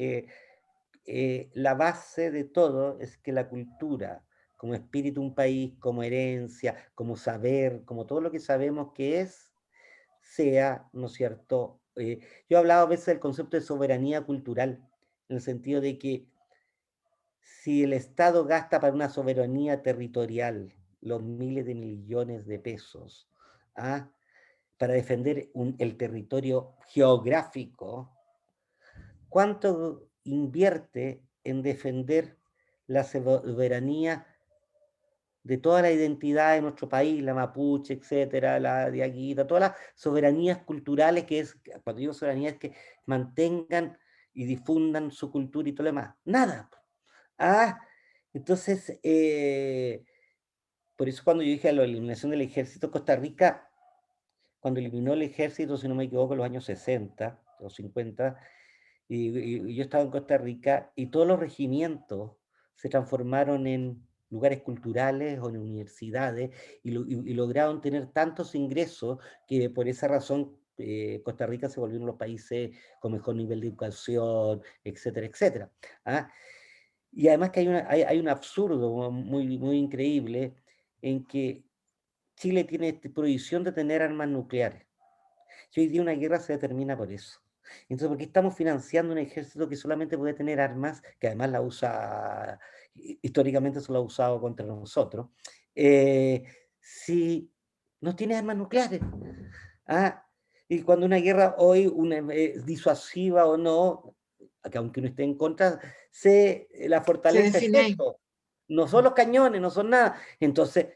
La base de todo es que la cultura, como espíritu de un país, como herencia, como saber, como todo lo que sabemos que es, sea, ¿no es cierto? Yo he hablado a veces del concepto de soberanía cultural, en el sentido de que si el Estado gasta para una soberanía territorial los miles de millones de pesos, ¿ah?, para defender el territorio geográfico, ¿cuánto invierte en defender la soberanía de toda la identidad de nuestro país, la mapuche, etcétera, la diaguita, todas las soberanías culturales que es, cuando digo soberanía, es que mantengan y difundan su cultura y todo lo demás? Nada. Ah, entonces, por eso cuando yo dije a la eliminación del ejército, Costa Rica, cuando eliminó el ejército, si no me equivoco, en los años 60 o 50, y yo estaba en Costa Rica, y todos los regimientos se transformaron en lugares culturales o en universidades, y lograron tener tantos ingresos que por esa razón Costa Rica se volvió uno de los países con mejor nivel de educación, etcétera, etcétera. ¿Ah? Y además que hay un absurdo muy, muy increíble en que Chile tiene prohibición de tener armas nucleares. Y hoy día una guerra se determina por eso. Entonces, ¿por qué estamos financiando un ejército que solamente puede tener armas, que además la usa, históricamente se lo ha usado contra nosotros, si no tiene armas nucleares? ¿Ah? Y cuando una guerra hoy es disuasiva o no, que aunque uno esté en contra, la Se fortaleza es define ahí. eso. No son los cañones, no son nada. Entonces,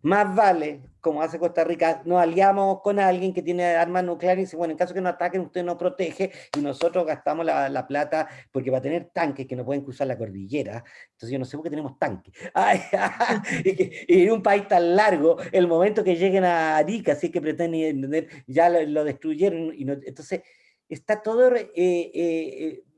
más vale, como hace Costa Rica, nos aliamos con alguien que tiene armas nucleares y dice, bueno, en caso que nos ataquen, usted nos protege y nosotros gastamos la plata, porque va a tener tanques que no pueden cruzar la cordillera. Entonces yo no sé por qué tenemos tanques. Ay, y en un país tan largo, el momento que lleguen a Arica, si es que pretenden, ya lo destruyeron. Entonces, está todo,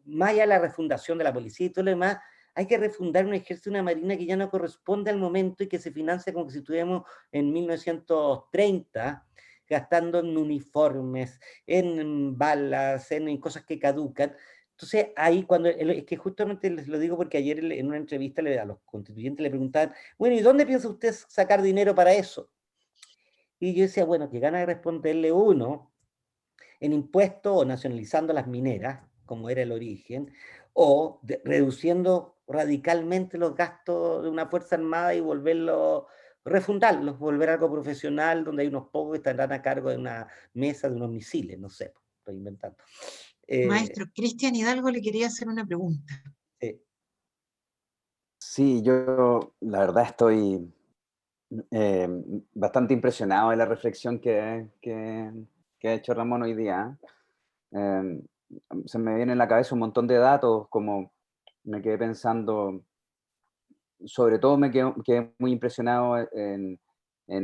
más allá de la refundación de la policía y todo lo demás, hay que refundar un ejército y una marina que ya no corresponde al momento y que se financia como que si estuviéramos en 1930, gastando en uniformes, en balas, en cosas que caducan. Entonces, ahí cuando, es que justamente les lo digo porque ayer en una entrevista a los constituyentes le preguntaban, bueno, ¿y dónde piensa usted sacar dinero para eso? Y yo decía, bueno, que gana de responderle uno en impuestos o nacionalizando las mineras, como era el origen, o reduciendo radicalmente los gastos de una Fuerza Armada y refundarlos, volver algo profesional donde hay unos pocos que estarán a cargo de una mesa de unos misiles, no sé, estoy inventando. Maestro, Cristian Hidalgo le quería hacer una pregunta. Sí, yo la verdad estoy eh, bastante impresionado de la reflexión que ha hecho Ramón hoy día. Eh, Se me viene en la cabeza un montón de datos, como me quedé pensando, sobre todo quedé muy impresionado en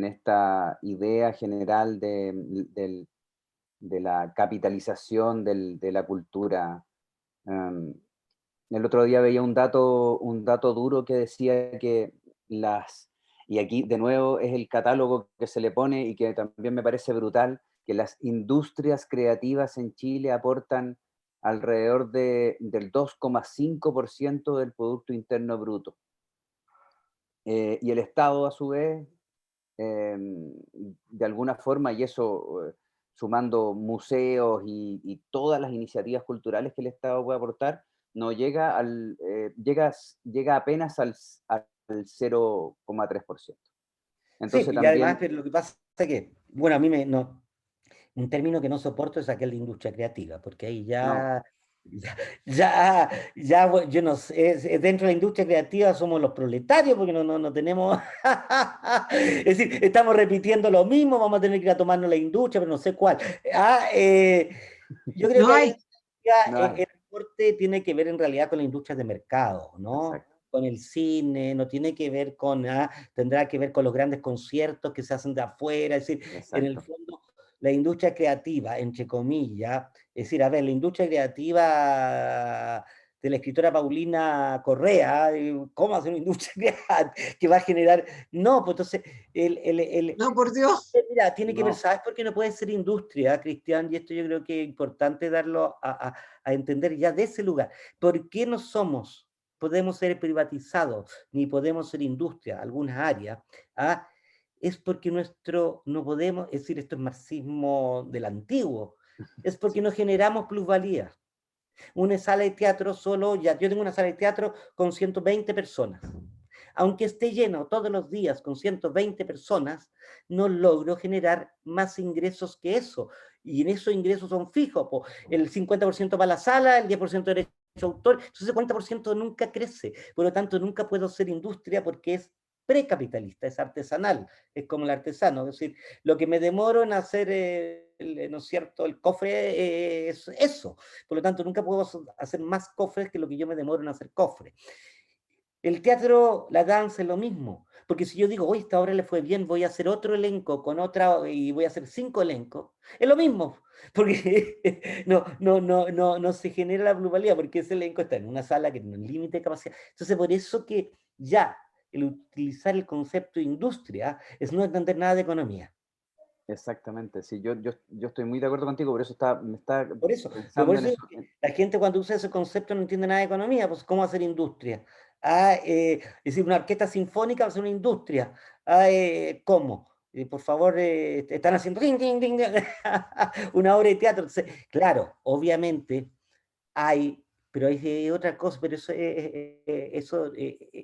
esta idea general de la capitalización de la cultura. Um, el otro día veía un dato duro que decía que y aquí de nuevo es el catálogo que se le pone y que también me parece brutal, que las industrias creativas en Chile aportan alrededor del 2,5% del Producto Interno Bruto. Y el Estado, a su vez, de alguna forma, y eso sumando museos y todas las iniciativas culturales que el Estado puede aportar, no llega llega apenas al 0,3%. Sí, Entonces y además, también, pero lo que pasa es que, bueno, a mí no, un término que no soporto es aquel de industria creativa, porque ahí no, yo no sé, dentro de la industria creativa somos los proletarios, porque no tenemos, es decir, estamos repitiendo lo mismo, vamos a tener que ir a tomarnos la industria, pero no sé cuál. Yo creo No que hay. no hay. el aporte tiene que ver en realidad con la industria de mercado, ¿no? Exacto, Con el cine, no tiene que ver tendrá que ver con los grandes conciertos que se hacen de afuera, es decir, en el exacto. fondo la industria creativa, entre comillas, es decir, a ver, la industria creativa de la escritora Paulina Correa, ¿cómo hacer una industria que va a generar? No, pues entonces, No, por Dios. mira, tiene que ver, No, ¿sabes por qué no puede ser industria, Cristian? Y esto yo creo que es importante darlo a entender ya de ese lugar. ¿Por qué no podemos ser privatizados, ni podemos ser industria, algunas áreas? ¿Ah? Es porque no podemos, es decir, esto es marxismo del antiguo, es porque no generamos plusvalía. Una sala de teatro solo, ya, yo tengo una sala de teatro con 120 personas. Aunque esté lleno todos los días con 120 personas, no logro generar más ingresos que eso. Y en esos ingresos son fijos, po. El 50% para la sala, el 10% de derecho de autor, entonces el 40% nunca crece. Por lo tanto, nunca puedo ser industria porque es precapitalista, es artesanal, es como el artesano. Es decir, lo que me demoro en hacer, ¿no es cierto?, el cofre es eso. Por lo tanto, nunca puedo hacer más cofres que lo que yo me demoro en hacer cofres. El teatro, la danza es lo mismo, porque si yo digo, hoy esta obra le fue bien, voy a hacer otro elenco con otra y voy a hacer 5 elencos, es lo mismo, porque no se genera la pluralidad, porque ese elenco está en una sala que tiene un límite de capacidad. Entonces, por eso que ya el utilizar el concepto de industria es no entender nada de economía. Exactamente, sí, yo estoy muy de acuerdo contigo, por eso me está Por eso, pero pensando por en eso eso. digo que la gente cuando usa ese concepto no entiende nada de economía, pues ¿cómo hacer industria? Es decir, una orquesta sinfónica va a ser una industria. ¿Cómo? Por favor, están haciendo ding, ding, ding, ding, una obra de teatro. Entonces, claro, obviamente hay, pero hay otra cosa, pero eso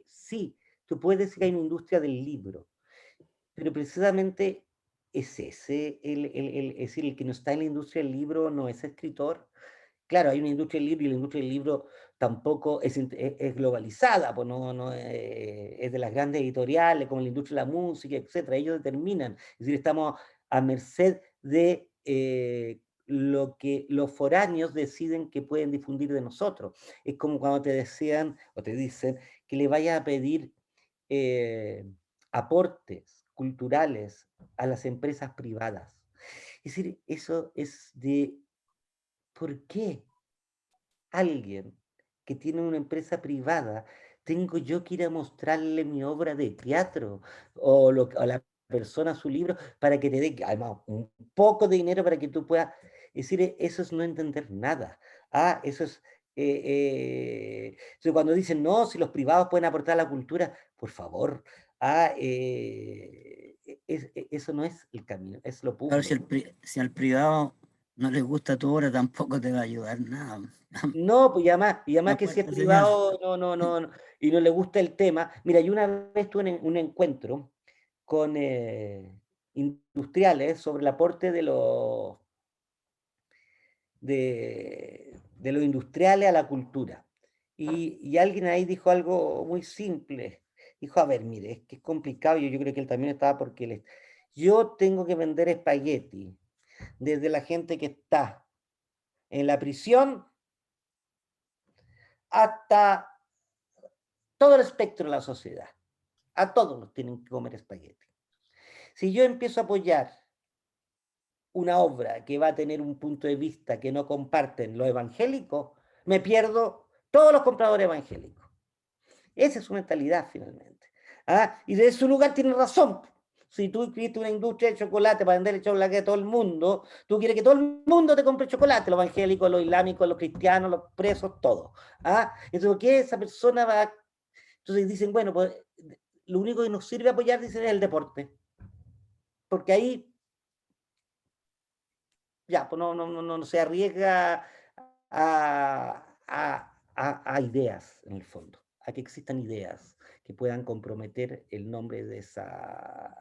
sí, tú puedes decir que hay una industria del libro, pero precisamente es ese, es decir, el que no está en la industria del libro no es escritor. Claro, hay una industria del libro y la industria del libro tampoco es globalizada, pues es de las grandes editoriales, como la industria de la música, etcétera. Ellos determinan, es decir, estamos a merced de lo que los foráneos deciden que pueden difundir de nosotros. Es como cuando te decían o te dicen que le vayas a pedir aportes culturales a las empresas privadas. Es decir, eso es de ¿por qué alguien que tiene una empresa privada tengo yo que ir a mostrarle mi obra de teatro a la persona su libro para que te dé además un poco de dinero para que tú puedas? Es decir, eso es no entender nada. Eso es cuando dicen no, si los privados pueden aportar a la cultura, por favor. Eso no es el camino, es lo Claro, público. si al privado no le gusta tu obra, tampoco te va a ayudar nada. No, pues y además Una que si es fuerte señal. privado, y no le gusta el tema. Mira, yo una vez tuve un encuentro con industriales sobre el aporte de los industriales a la cultura. Y alguien ahí dijo algo muy simple. Dijo, a ver, mire, es que es complicado, yo creo que él también estaba porque yo tengo que vender espagueti desde la gente que está en la prisión hasta todo el espectro de la sociedad. A todos los tienen que comer espagueti. Si yo empiezo a apoyar una obra que va a tener un punto de vista que no comparten los evangélicos, me pierdo todos los compradores evangélicos. Esa es su mentalidad finalmente. Y de su lugar tiene razón. Si tú escribiste una industria de chocolate para vender el chocolate a todo el mundo, tú quieres que todo el mundo te compre chocolate, los evangélicos, los islámicos, los cristianos, los presos, todos. Entonces, ¿qué esa persona va? Entonces dicen, bueno, pues lo único que nos sirve apoyar, dicen, es el deporte. Porque ahí ya, pues no se arriesga a ideas, en el fondo, a que existan ideas que puedan comprometer el nombre de esa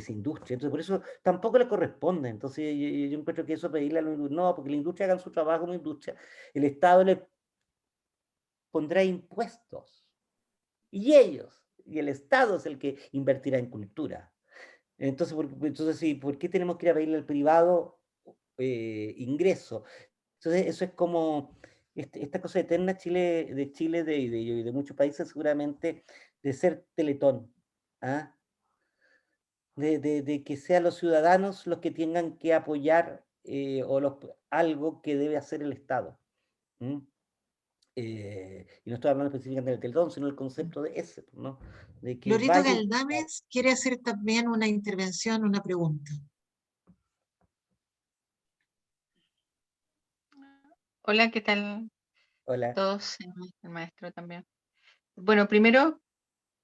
industria. Entonces, por eso tampoco le corresponde. Entonces, yo encuentro que eso pedirle a la industria, no, porque la industria haga su trabajo como industria, el Estado le pondrá impuestos. Y el Estado es el que invertirá en cultura. Entonces, sí, ¿por qué tenemos que ir a pedirle al privado ingreso? Entonces, eso es como esta cosa eterna de Chile y de muchos países seguramente, de ser Teletón, de que sean los ciudadanos los que tengan que apoyar algo que debe hacer el Estado. Y no estoy hablando específicamente del Teletón, sino el concepto de ese, ¿no? De que Lorito vaya. Galdames quiere hacer también una intervención, una pregunta. Hola, ¿qué tal Hola. todos? El maestro también. Bueno, primero,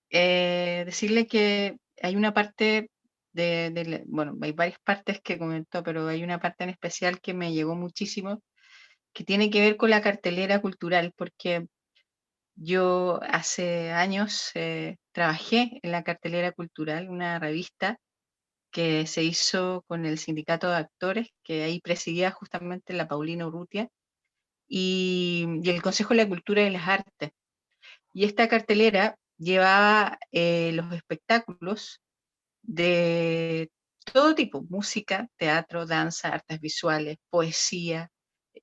decirle que hay una parte bueno, hay varias partes que comentó, pero hay una parte en especial que me llegó muchísimo, que tiene que ver con la cartelera cultural, porque yo hace años trabajé en la cartelera cultural, una revista que se hizo con el sindicato de actores, que ahí presidía justamente la Paulina Urrutia, y el Consejo de la Cultura y las Artes. Y esta cartelera llevaba los espectáculos de todo tipo: música, teatro, danza, artes visuales, poesía,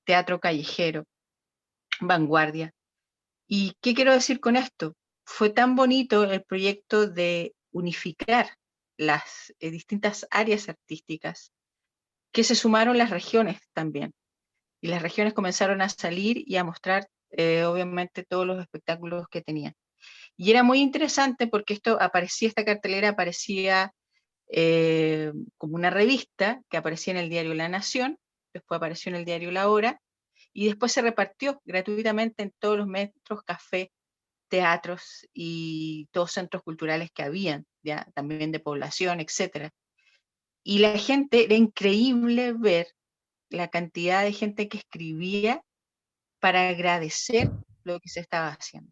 teatro callejero, vanguardia. ¿Y qué quiero decir con esto? Fue tan bonito el proyecto de unificar las distintas áreas artísticas, que se sumaron las regiones también. Y las regiones comenzaron a salir y a mostrar, obviamente, todos los espectáculos que tenían. Y era muy interesante porque esta cartelera aparecía como una revista que aparecía en el diario La Nación, después apareció en el diario La Hora, y después se repartió gratuitamente en todos los metros, cafés, teatros y todos centros culturales que habían, ya también de población, etc. Y la gente, era increíble ver la cantidad de gente que escribía para agradecer lo que se estaba haciendo.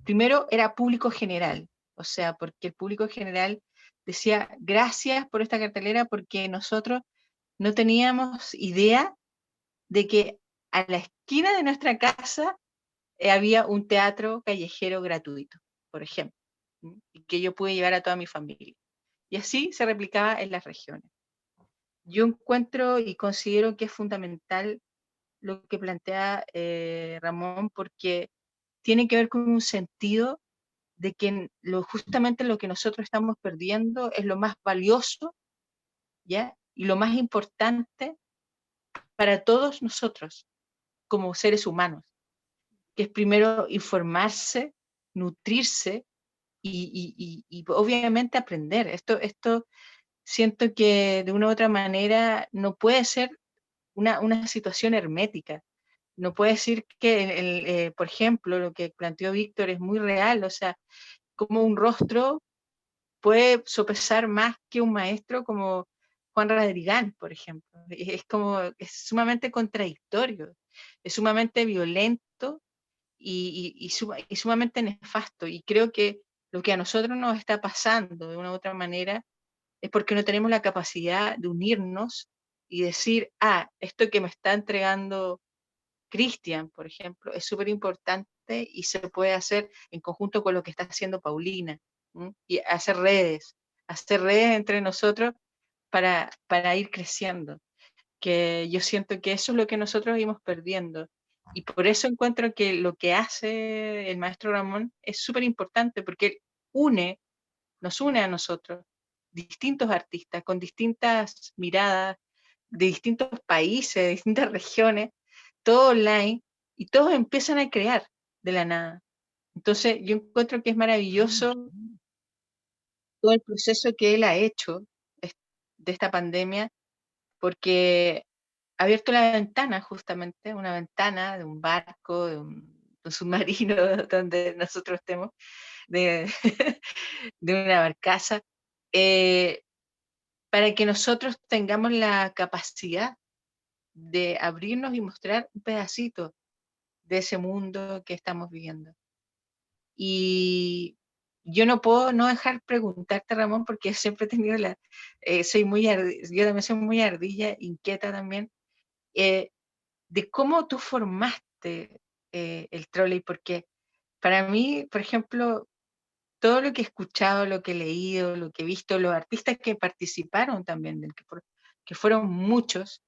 Primero era público general, o sea, porque el público general decía: gracias por esta cartelera, porque nosotros no teníamos idea de que a la esquina de nuestra casa había un teatro callejero gratuito, por ejemplo, y que yo pude llevar a toda mi familia. Y así se replicaba en las regiones. Yo encuentro y considero que es fundamental lo que plantea Ramón, porque tiene que ver con un sentido de que justamente lo que nosotros estamos perdiendo es lo más valioso, ¿ya? Y lo más importante para todos nosotros como seres humanos, que es primero informarse, nutrirse y obviamente aprender. Esto siento que de una u otra manera no puede ser una situación hermética. No puede decir que, por ejemplo, lo que planteó Víctor es muy real, o sea, como un rostro puede sopesar más que un maestro como Juan Radrigán, por ejemplo. Es sumamente contradictorio, es sumamente violento y sumamente nefasto. Y creo que lo que a nosotros nos está pasando de una u otra manera es porque no tenemos la capacidad de unirnos y decir: esto que me está entregando Cristian, por ejemplo, es súper importante y se puede hacer en conjunto con lo que está haciendo Paulina, y hacer redes entre nosotros para ir creciendo, que yo siento que eso es lo que nosotros íbamos perdiendo. Y por eso encuentro que lo que hace el maestro Ramón es súper importante, porque nos une a nosotros, distintos artistas, con distintas miradas, de distintos países, de distintas regiones, todo online, y todos empiezan a crear de la nada. Entonces, yo encuentro que es maravilloso todo el proceso que él ha hecho de esta pandemia, porque ha abierto la ventana, justamente, una ventana de un barco, de un submarino, donde nosotros estemos, de, de una barcaza, para que nosotros tengamos la capacidad de abrirnos y mostrar un pedacito de ese mundo que estamos viviendo. Y yo no puedo no dejar preguntarte, Ramón, porque siempre he tenido yo también soy muy ardilla, inquieta también, de cómo tú formaste el trolley, porque para mí, por ejemplo, todo lo que he escuchado, lo que he leído, lo que he visto, los artistas que participaron también, que fueron muchos,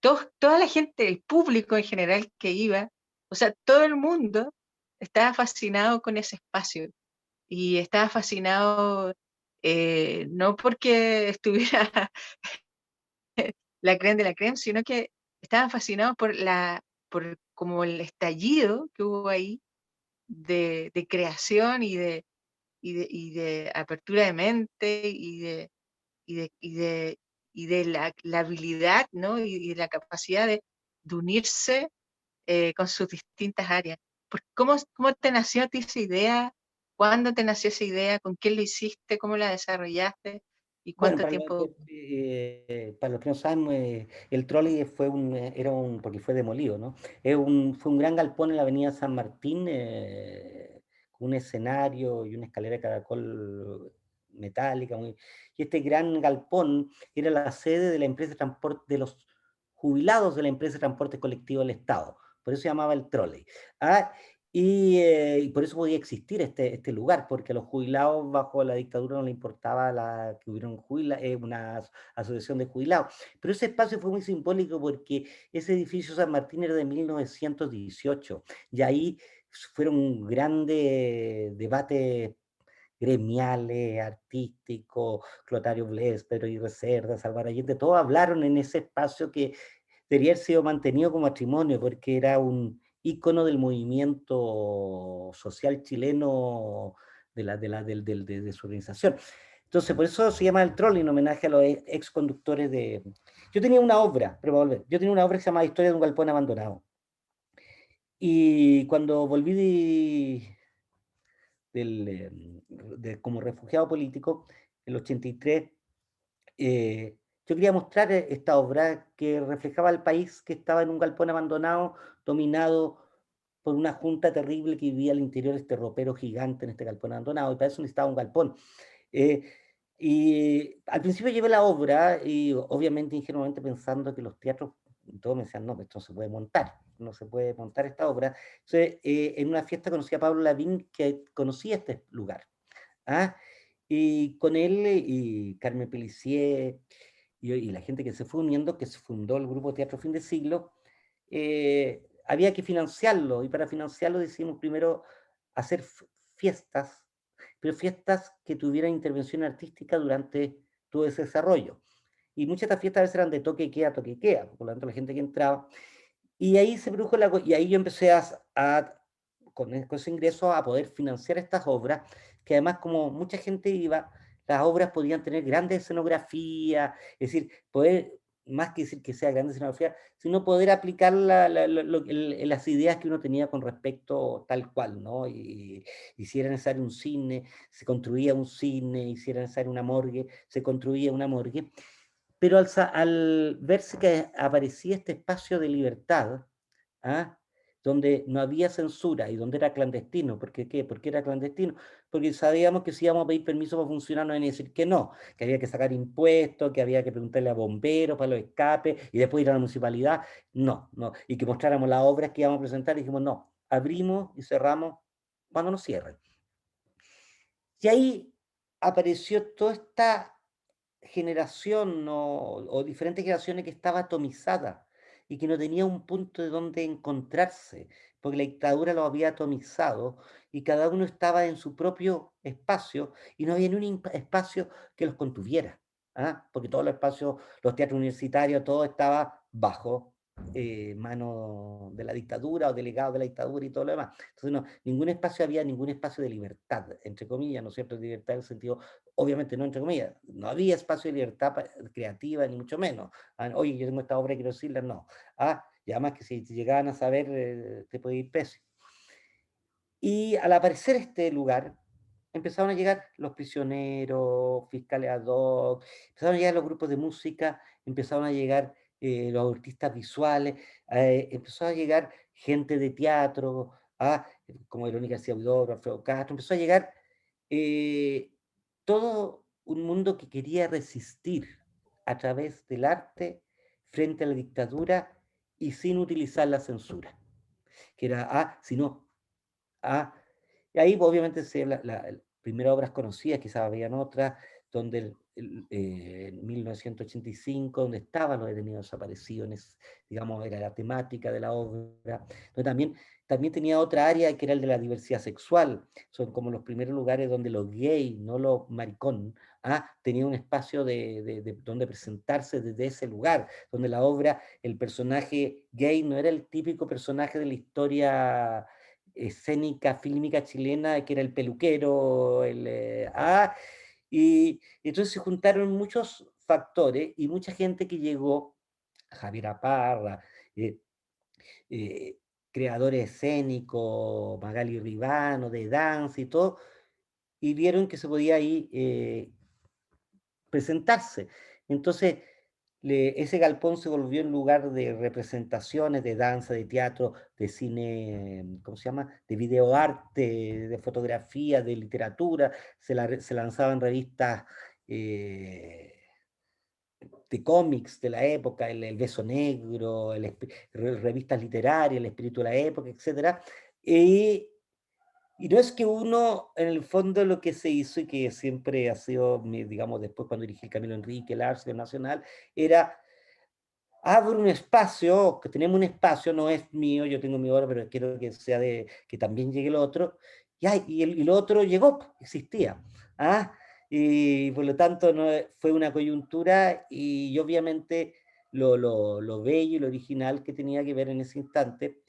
toda la gente, el público en general que iba, o sea, todo el mundo estaba fascinado con ese espacio y estaba fascinado no porque estuviera la creme de la creme, sino que estaban fascinados por como el estallido que hubo ahí de creación y de apertura de mente y de, y de, y de la habilidad, ¿no? Y de la capacidad de unirse con sus distintas áreas. ¿Cómo te nació a ti esa idea? ¿Cuándo te nació esa idea? ¿Con quién lo hiciste? ¿Cómo la desarrollaste? ¿Y Bueno, cuánto tiempo? para los que no saben, el trolley porque fue demolido, ¿no? Fue un gran galpón en la avenida San Martín, con un escenario y una escalera de caracol metálica. Y este gran galpón era la sede de la empresa de transporte, de los jubilados de la empresa de transporte colectivo del Estado. Por eso se llamaba el trolley. ¿Ah? Y por eso podía existir este lugar, porque a los jubilados bajo la dictadura no le importaba que hubiera una asociación de jubilados. Pero ese espacio fue muy simbólico porque ese edificio San Martín era de 1918 y ahí fueron grandes debates gremiales, artísticos, Clotario Blest, Pedro Aguirre Cerda, Salvador Allende, todos hablaron en ese espacio que debería haber sido mantenido como patrimonio, porque era un ícono del movimiento social chileno de su organización. Entonces, por eso se llama el troll, en homenaje a los ex conductores de... Yo tenía una obra, pero volver, yo tenía una obra que se llamaba Historia de un galpón abandonado. Y cuando volví como refugiado político, en el 83, yo quería mostrar esta obra que reflejaba el país que estaba en un galpón abandonado, dominado por una junta terrible que vivía al interior de este ropero gigante en este galpón abandonado, y para eso necesitaba un galpón. Eh, y al principio llevé la obra y obviamente ingenuamente pensando que los teatros, todos me decían, no, esto no se puede montar, no se puede montar esta obra. Entonces, en una fiesta conocí a Pablo Lavín, que conocía este lugar. ¿Ah? Y con él y Carmen Pellissier y la gente que se fue uniendo, que se fundó el grupo Teatro Fin de Siglo, había que financiarlo, y para financiarlo decidimos primero hacer fiestas, pero fiestas que tuvieran intervención artística durante todo ese desarrollo. Y muchas de estas fiestas a veces eran de toque y queda, por lo tanto la gente que entraba. Y ahí se produjo y ahí yo empecé con ese ingreso a poder financiar estas obras, que además como mucha gente iba, las obras podían tener grandes escenografías, es decir, poder, más que decir que sea grande escenografía, sino poder aplicar las ideas que uno tenía con respecto tal cual, ¿no? Y si era necesario un cine, se construía un cine, y si era necesario una morgue, se construía una morgue. Pero al verse que aparecía este espacio de libertad, ¿ah? Donde no había censura y donde era clandestino, ¿por qué? ¿Por qué era clandestino? Porque sabíamos que si íbamos a pedir permiso para funcionar no iban a decir que no, que había que sacar impuestos, que había que preguntarle a bomberos para los escapes y después ir a la municipalidad. No, no. Y que mostráramos las obras que íbamos a presentar y dijimos, no, abrimos y cerramos cuando nos cierren. Y ahí apareció toda esta generación o diferentes generaciones que estaba atomizada y que no tenía un punto de donde encontrarse, porque la dictadura lo había atomizado y cada uno estaba en su propio espacio y no había ni un espacio que los contuviera, ¿ah? Porque todos los espacios, los teatros universitarios, todo estaba bajo mano de la dictadura o delegado de la dictadura y todo lo demás. Entonces, no, había ningún espacio de libertad, entre comillas, ¿no es cierto? De libertad en el sentido, obviamente no entre comillas, no había espacio de libertad creativa, ni mucho menos. Oye, yo tengo esta obra y quiero decirla, no. Y además que si llegaban a saber, te puede ir preso. Y al aparecer este lugar, empezaron a llegar los prisioneros, fiscales ad hoc, empezaron a llegar los grupos de música, empezaron a llegar los artistas visuales, empezó a llegar gente de teatro, como Verónica García Huidobro, Alfredo Castro, empezó a llegar eh, todo un mundo que quería resistir a través del arte frente a la dictadura y sin utilizar la censura, que era, sino y ahí pues, obviamente las primeras obras conocidas, quizás habían otras, donde en 1985, donde estaban los detenidos desaparecidos, digamos, era la temática de la obra, pero también tenía otra área que era el de la diversidad sexual, son como los primeros lugares donde los gays, no los maricón, tenían un espacio de donde presentarse desde ese lugar, donde la obra, el personaje gay no era el típico personaje de la historia escénica, fílmica chilena, que era el peluquero, y entonces se juntaron muchos factores y mucha gente que llegó, Javier Parra, eh, eh, creadores escénicos, Magali Ribano, de danza y todo, y vieron que se podía ahí presentarse. Entonces, ese galpón se volvió un lugar de representaciones, de danza, de teatro, de cine, ¿cómo se llama? De videoarte, de fotografía, de literatura. Se lanzaban revistas de cómics de la época, el Beso Negro, revistas literarias, el espíritu de la época, etc. Y no es que uno, en el fondo, lo que se hizo y que siempre ha sido, digamos, después cuando dirigí el Camilo Enrique, el Arce Nacional, era abro un espacio, que tenemos un espacio, no es mío, yo tengo mi obra, pero quiero que sea que también llegue el otro, y lo otro llegó, existía. ¿Ah? Y por lo tanto no, fue una coyuntura y obviamente lo bello y lo original que tenía que ver en ese instante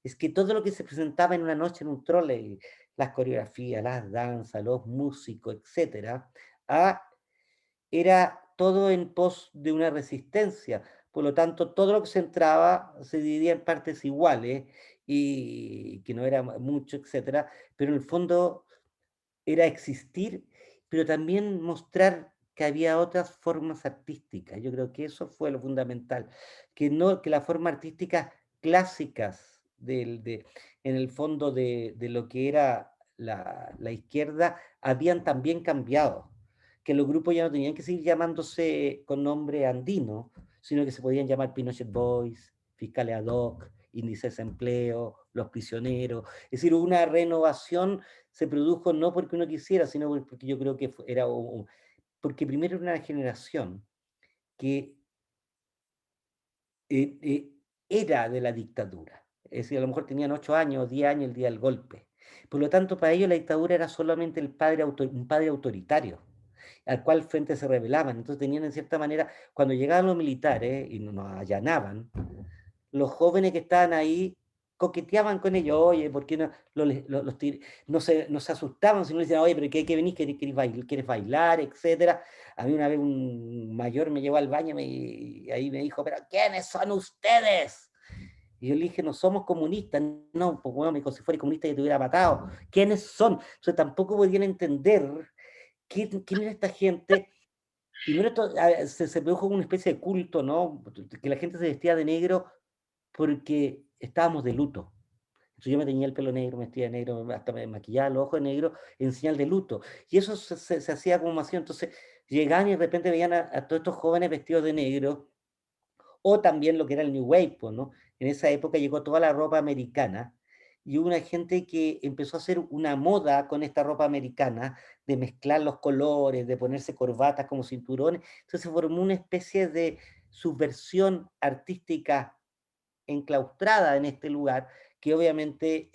es que todo lo que se presentaba en una noche en un trolley, las coreografías, las danzas, los músicos, etcétera, era todo en pos de una resistencia. Por lo tanto, todo lo que se entraba se dividía en partes iguales y que no era mucho, etcétera, pero en el fondo era existir, pero también mostrar que había otras formas artísticas. Yo creo que eso fue lo fundamental, que las formas artísticas clásicas en el fondo de lo que era la izquierda habían también cambiado, que los grupos ya no tenían que seguir llamándose con nombre andino, sino que se podían llamar Pinochet Boys, Fiscales Ad Hoc, Índices de Empleo, Los Prisioneros. Es decir, una renovación se produjo no porque uno quisiera, sino porque yo creo que era porque primero era una generación que eh, eh, era de la dictadura. Es decir, a lo mejor tenían 8 años, 10 años el día del golpe. Por lo tanto, para ellos la dictadura era solamente un padre autoritario, al cual frente se rebelaban. Entonces tenían en cierta manera, cuando llegaban los militares y nos allanaban, los jóvenes que estaban ahí coqueteaban con ellos, oye, ¿por qué no, no se asustaban, sino le decían, oye, pero ¿qué venís? ¿Quieres bailar? Etcétera. A mí una vez un mayor me llevó al baño y ahí me dijo, pero ¿quiénes son ustedes? Y yo le dije, no somos comunistas. No, pues bueno, me dijo, si fuera comunista yo te hubiera matado. ¿Quiénes son? Entonces tampoco podían entender quién era esta gente. Primero se produjo una especie de culto, ¿no? Que la gente se vestía de negro porque estábamos de luto. Entonces yo me teñía el pelo negro, me vestía de negro, hasta me maquillaba los ojos de negro en señal de luto. Y eso se hacía como masivo. Entonces llegaban y de repente veían a todos estos jóvenes vestidos de negro, o también lo que era el New Wave, pues, ¿no? En esa época llegó toda la ropa americana y hubo una gente que empezó a hacer una moda con esta ropa americana, de mezclar los colores, de ponerse corbatas como cinturones. Entonces se formó una especie de subversión artística enclaustrada en este lugar, que obviamente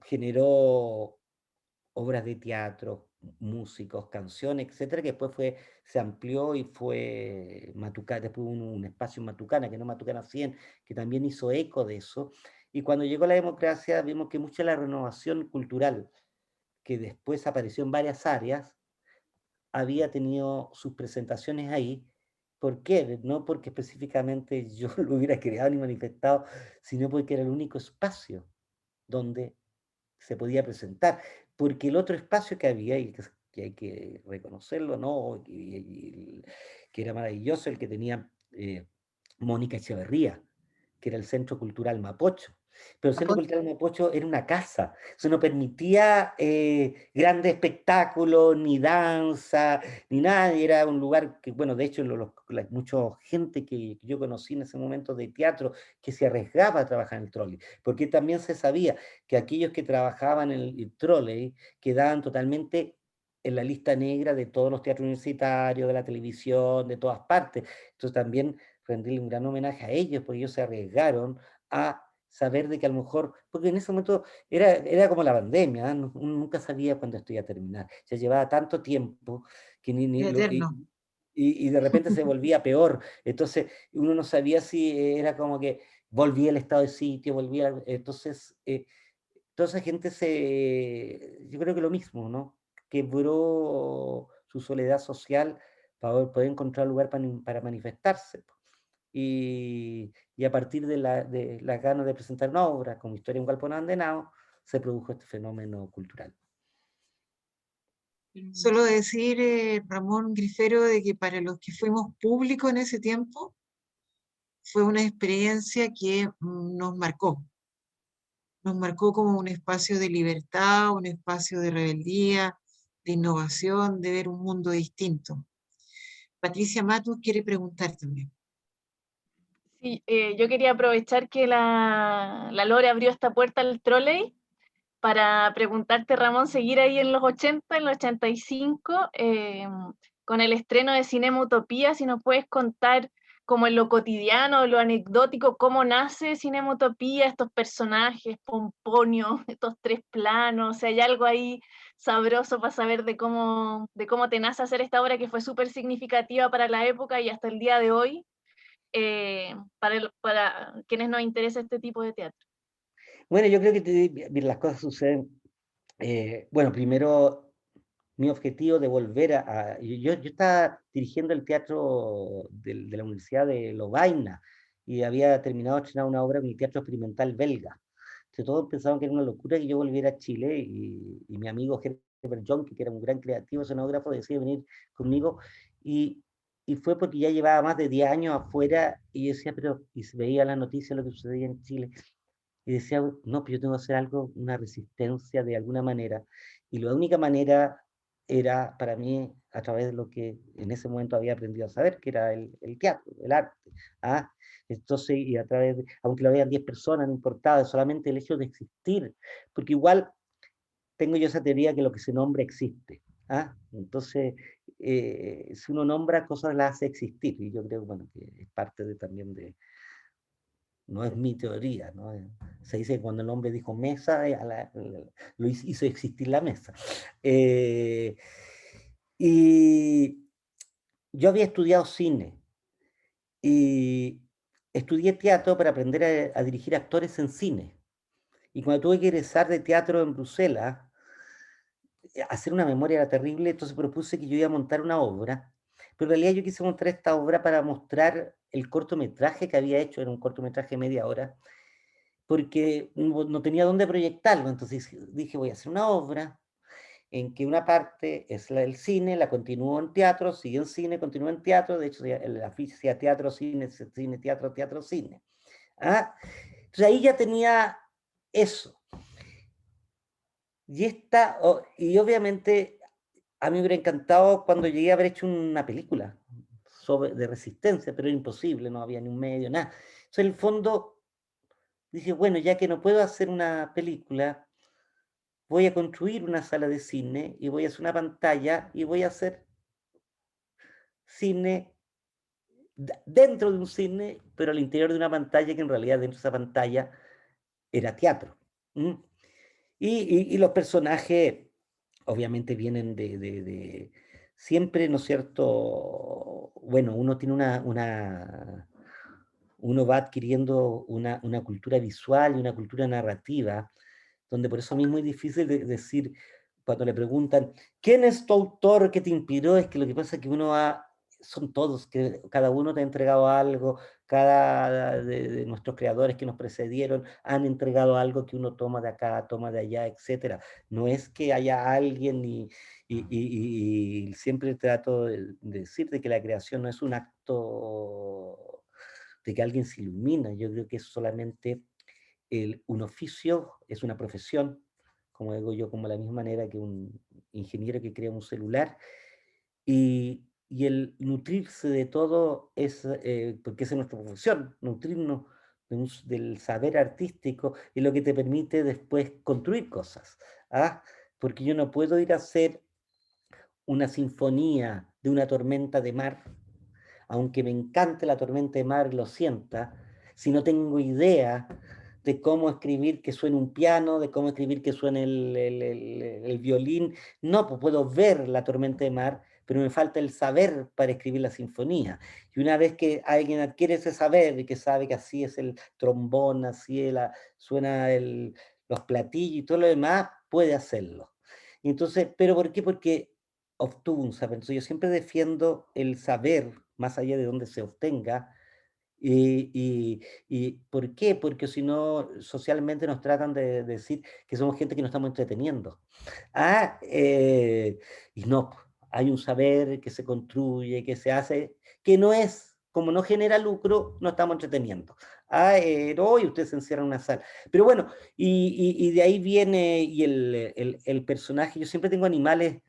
generó obras de teatro, músicos, canciones, etcétera, que después se amplió y fue Matucana, después hubo un espacio en Matucana, que no Matucana 100, que también hizo eco de eso. Y cuando llegó la democracia, vimos que mucha de la renovación cultural, que después apareció en varias áreas, había tenido sus presentaciones ahí. ¿Por qué? No porque específicamente yo lo hubiera creado ni manifestado, sino porque era el único espacio donde se podía presentar. Porque el otro espacio que había, y que hay que reconocerlo, ¿no? Que era maravilloso, el que tenía Mónica Echeverría, que era el Centro Cultural Mapocho. Pero el Centro Cultural Mapocho era una casa, eso no permitía grandes espectáculos, ni danza, ni nada, y era un lugar que, bueno, de hecho, mucha gente que yo conocí en ese momento de teatro, que se arriesgaba a trabajar en el trolley, porque también se sabía que aquellos que trabajaban en el trolley quedaban totalmente en la lista negra de todos los teatros universitarios, de la televisión, de todas partes. Entonces también rendirle un gran homenaje a ellos, porque ellos se arriesgaron a saber de que a lo mejor, porque en ese momento era como la pandemia, ¿eh? Uno nunca sabía cuándo esto iba a terminar, se llevaba tanto tiempo que Eterno. y de repente se volvía peor, entonces uno no sabía si era como que volvía el estado de sitio, entonces toda esa gente yo creo que lo mismo, ¿no? Quebró su soledad social para poder encontrar lugar para manifestarse. Y a partir de las ganas de presentar una obra como Historia en un galpón abandonado, se produjo este fenómeno cultural. Solo decir, Ramón Grifero, de que para los que fuimos públicos en ese tiempo, fue una experiencia que nos marcó como un espacio de libertad, un espacio de rebeldía, de innovación, de ver un mundo distinto. Patricia Matus quiere preguntar también. Sí, yo quería aprovechar que la Lore abrió esta puerta al trolley para preguntarte, Ramón, seguir ahí en los 80, en los 85, con el estreno de Cinema Utopía, si nos puedes contar como en lo cotidiano, lo anecdótico, cómo nace Cinema Utopía, estos personajes, Pomponio, estos tres planos, o sea, hay algo ahí sabroso para saber de cómo te nace hacer esta obra que fue súper significativa para la época y hasta el día de hoy, para quienes nos interesa este tipo de teatro. Bueno, yo creo que las cosas suceden. Bueno, primero, mi objetivo de volver yo estaba dirigiendo el teatro de la Universidad de Lovaina y había terminado de estrenar una obra en el Teatro Experimental Belga. Entonces todos pensaban que era una locura que yo volviera a Chile y mi amigo Herbert Jonke, que era un gran creativo escenógrafo, decidió venir conmigo y fue porque ya llevaba más de 10 años afuera y yo decía, y se veía la noticia de lo que sucedía en Chile y decía, no, pero yo tengo que hacer algo, una resistencia de alguna manera. Y la única manera era para mí a través de lo que en ese momento había aprendido a saber, que era el teatro, el arte. ¿Ah? Entonces, y a través aunque lo vean 10 personas, no importaba, solamente el hecho de existir, porque igual tengo yo esa teoría que lo que se nombra existe. ¿Ah? Entonces, si uno nombra cosas, las hace existir, y yo creo, bueno, que es parte también de, no es mi teoría, ¿no? Se dice que cuando el hombre dijo mesa, lo hizo existir la mesa. Y yo había estudiado cine y estudié teatro para aprender a dirigir actores en cine. Y cuando tuve que egresar de teatro en Bruselas, hacer una memoria era terrible, entonces propuse que yo iba a montar una obra, pero en realidad yo quise montar esta obra para mostrar el cortometraje que había hecho, era un cortometraje de media hora, porque no tenía dónde proyectarlo, entonces dije, voy a hacer una obra en que una parte es la del cine, la continúo en teatro, sigue en cine, continúo en teatro, de hecho el afiche decía teatro, cine, cine, teatro, teatro, cine. ¿Ah? Entonces ahí ya tenía eso. Y obviamente a mí me hubiera encantado cuando llegué a haber hecho una película de resistencia, pero era imposible, no había ni un medio, nada. Entonces en el fondo dije, bueno, ya que no puedo hacer una película, voy a construir una sala de cine y voy a hacer una pantalla y voy a hacer cine dentro de un cine, pero al interior de una pantalla que en realidad dentro de esa pantalla era teatro. Y los personajes obviamente vienen de siempre, ¿no es cierto? Bueno, uno tiene uno va adquiriendo una cultura visual y una cultura narrativa, donde por eso mismo es difícil decir, cuando le preguntan, ¿quién es tu autor que te inspiró? Es que lo que pasa es que son todos, que cada uno te ha entregado algo, cada de nuestros creadores que nos precedieron han entregado algo que uno toma de acá, toma de allá, etc. No es que haya alguien y siempre trato de decirte que la creación no es un acto de que alguien se ilumina, yo creo que es solamente un oficio, es una profesión, como digo yo, como de la misma manera que un ingeniero que crea un celular, y el nutrirse de todo es, porque esa es nuestra profesión, nutrirnos del saber artístico y lo que te permite después construir cosas. ¿Ah? Porque yo no puedo ir a hacer una sinfonía de una tormenta de mar, aunque me encante la tormenta de mar, lo sienta, si no tengo idea de cómo escribir que suene un piano, de cómo escribir que suene el violín. No, pues puedo ver la tormenta de mar, pero me falta el saber para escribir la sinfonía. Y una vez que alguien adquiere ese saber y que sabe que así es el trombón, así suena los platillos y todo lo demás, puede hacerlo. Y entonces, ¿pero por qué? Porque obtuvo un saber. Entonces yo siempre defiendo el saber, más allá de dónde se obtenga, ¿Y por qué? Porque si no, socialmente nos tratan de decir que somos gente que nos estamos entreteniendo. Y no, hay un saber que se construye, que se hace, que no es, como no genera lucro, no estamos entreteniendo. No, y usted se encierra en una sala. Pero bueno, y de ahí viene y el personaje, yo siempre tengo animales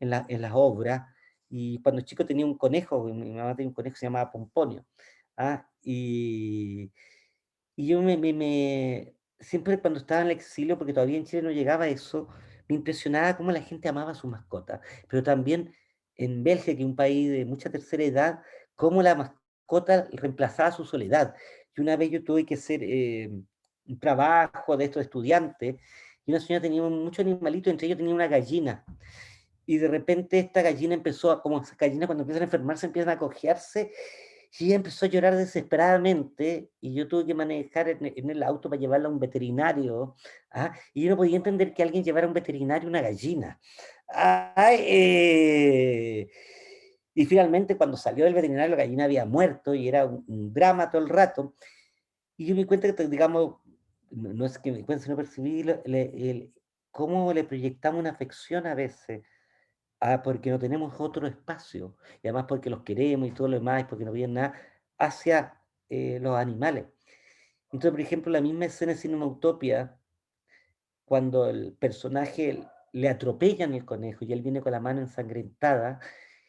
en las obras, y cuando chico tenía un conejo, mi mamá tenía un conejo que se llamaba Pomponio. Y yo siempre cuando estaba en el exilio, porque todavía en Chile no llegaba eso, me impresionaba cómo la gente amaba a su mascota, pero también en Bélgica, que es un país de mucha tercera edad, cómo la mascota reemplazaba su soledad. Y una vez yo tuve que hacer un trabajo de estos estudiantes, y una señora tenía muchos animalitos, entre ellos tenía una gallina, y de repente esta gallina empezó a, como esas gallinas cuando empiezan a enfermarse, empiezan a cojearse, y ella empezó a llorar desesperadamente, y yo tuve que manejar en el auto para llevarla a un veterinario, y yo no podía entender que alguien llevara a un veterinario una gallina. Ah, eh, y finalmente cuando salió del veterinario la gallina había muerto, y era un drama todo el rato, y yo me di cuenta que, digamos, no es que me di cuenta, sino percibí cómo le proyectamos una afección a veces. Porque no tenemos otro espacio, y además porque los queremos y todo lo demás, y porque no vienen nada, hacia los animales. Entonces, por ejemplo, la misma escena de Cinema Utopia, cuando el personaje le atropellan el conejo y él viene con la mano ensangrentada,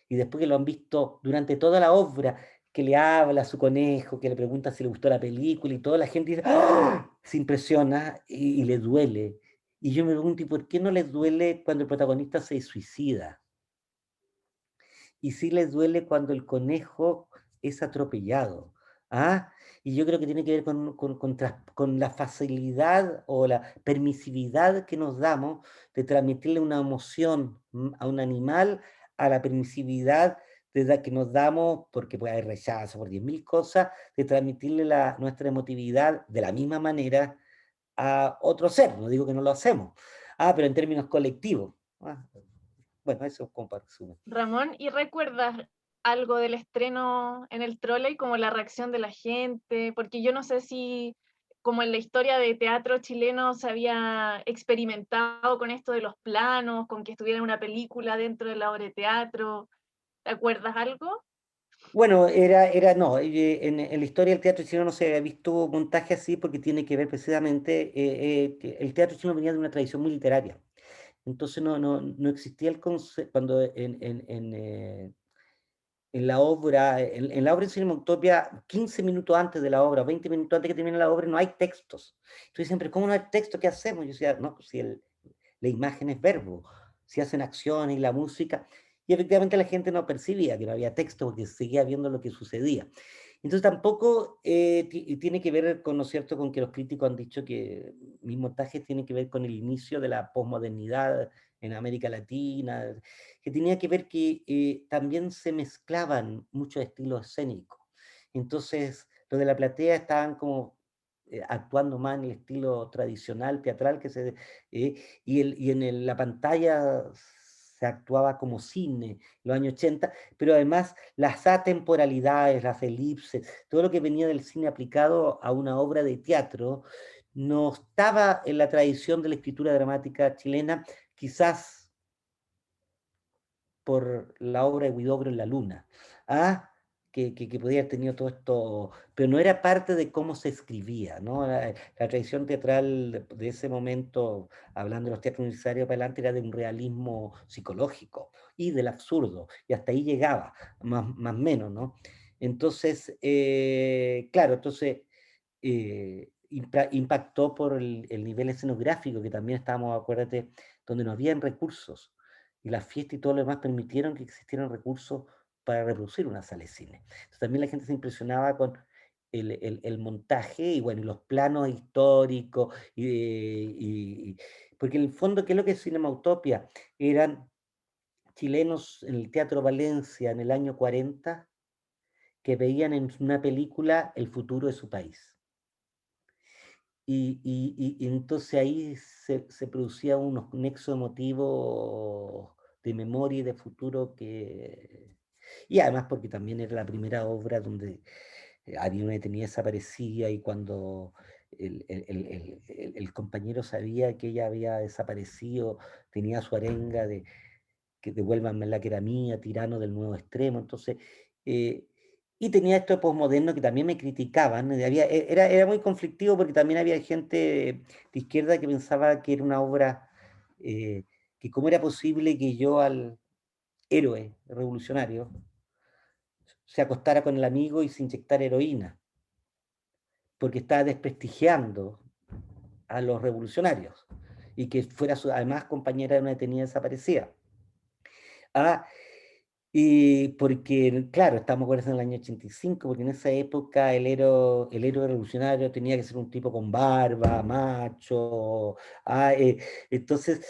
y después que lo han visto durante toda la obra, que le habla a su conejo, que le pregunta si le gustó la película y toda la gente dice, ¡ah! Se impresiona y le duele. Y yo me pregunto, ¿y por qué no les duele cuando el protagonista se suicida? Y sí les duele cuando el conejo es atropellado. ¿Ah? Y yo creo que tiene que ver con la facilidad o la permisividad que nos damos de transmitirle una emoción a un animal, a la permisividad que nos damos, porque puede haber rechazo por 10.000 cosas, de transmitirle nuestra emotividad de la misma manera a otro ser. No digo que no lo hacemos, pero en términos colectivos. Bueno, eso es como para resumir. Ramón, ¿y recuerdas algo del estreno en el Trolley, como la reacción de la gente? Porque yo no sé si, como en la historia de teatro chileno, se había experimentado con esto de los planos, con que estuviera una película dentro de la obra de teatro. ¿Te acuerdas algo? Bueno, no, en la historia del teatro chileno no se había visto montaje así porque tiene que ver precisamente, que el teatro chileno venía de una tradición muy literaria. Entonces no existía el concepto, cuando en la obra, en la obra en Cinematopia, 15 minutos antes de la obra, 20 minutos antes que termine la obra, no hay textos. Entonces siempre, ¿cómo no hay texto? ¿Qué hacemos? Yo decía, no, pues si la imagen es verbo, si hacen acciones y la música. Y efectivamente la gente no percibía que no había texto porque seguía viendo lo que sucedía. Entonces tampoco tiene que ver con, ¿no es cierto?, con que los críticos han dicho que mis montajes tienen que ver con el inicio de la posmodernidad en América Latina, que tenía que ver que también se mezclaban muchos estilos escénicos. Entonces, los de la platea estaban como actuando más en el estilo tradicional, teatral, y en la pantalla se actuaba como cine, en los años 80, pero además las atemporalidades, las elipses, todo lo que venía del cine aplicado a una obra de teatro, no estaba en la tradición de la escritura dramática chilena, quizás por la obra de Huidobro en la Luna, que podía haber tenido todo esto, pero no era parte de cómo se escribía, ¿no? La tradición teatral de ese momento, hablando de los teatros universitarios para adelante, era de un realismo psicológico y del absurdo, y hasta ahí llegaba, más o menos, ¿no? Entonces, claro, impactó por el nivel escenográfico, que también estábamos, acuérdate, donde no habían recursos, y la fiesta y todo lo demás permitieron que existieran recursos para reproducir una sala de cine. Entonces, también la gente se impresionaba con el montaje y bueno, y los planos históricos, porque en el fondo, ¿qué es lo que es Cinema Utopia? Eran chilenos en el Teatro Valencia en el año 40 que veían en una película el futuro de su país. Y entonces ahí se producía unos nexos emotivos de memoria y de futuro que... Y además porque también era la primera obra donde había una detenida desaparecida y cuando el compañero sabía que ella había desaparecido, tenía su arenga de que devuélvanme la que era mía, tirano del nuevo extremo. Entonces, y tenía esto posmoderno que también me criticaban. Era muy conflictivo porque también había gente de izquierda que pensaba que era una obra, que cómo era posible que yo al héroe revolucionario se acostara con el amigo y se inyectara heroína, porque estaba desprestigiando a los revolucionarios y que fuera además compañera de una detenida desaparecida. Ah, y porque, claro, estamos en el año 85, porque en esa época el héroe revolucionario tenía que ser un tipo con barba, macho. Entonces,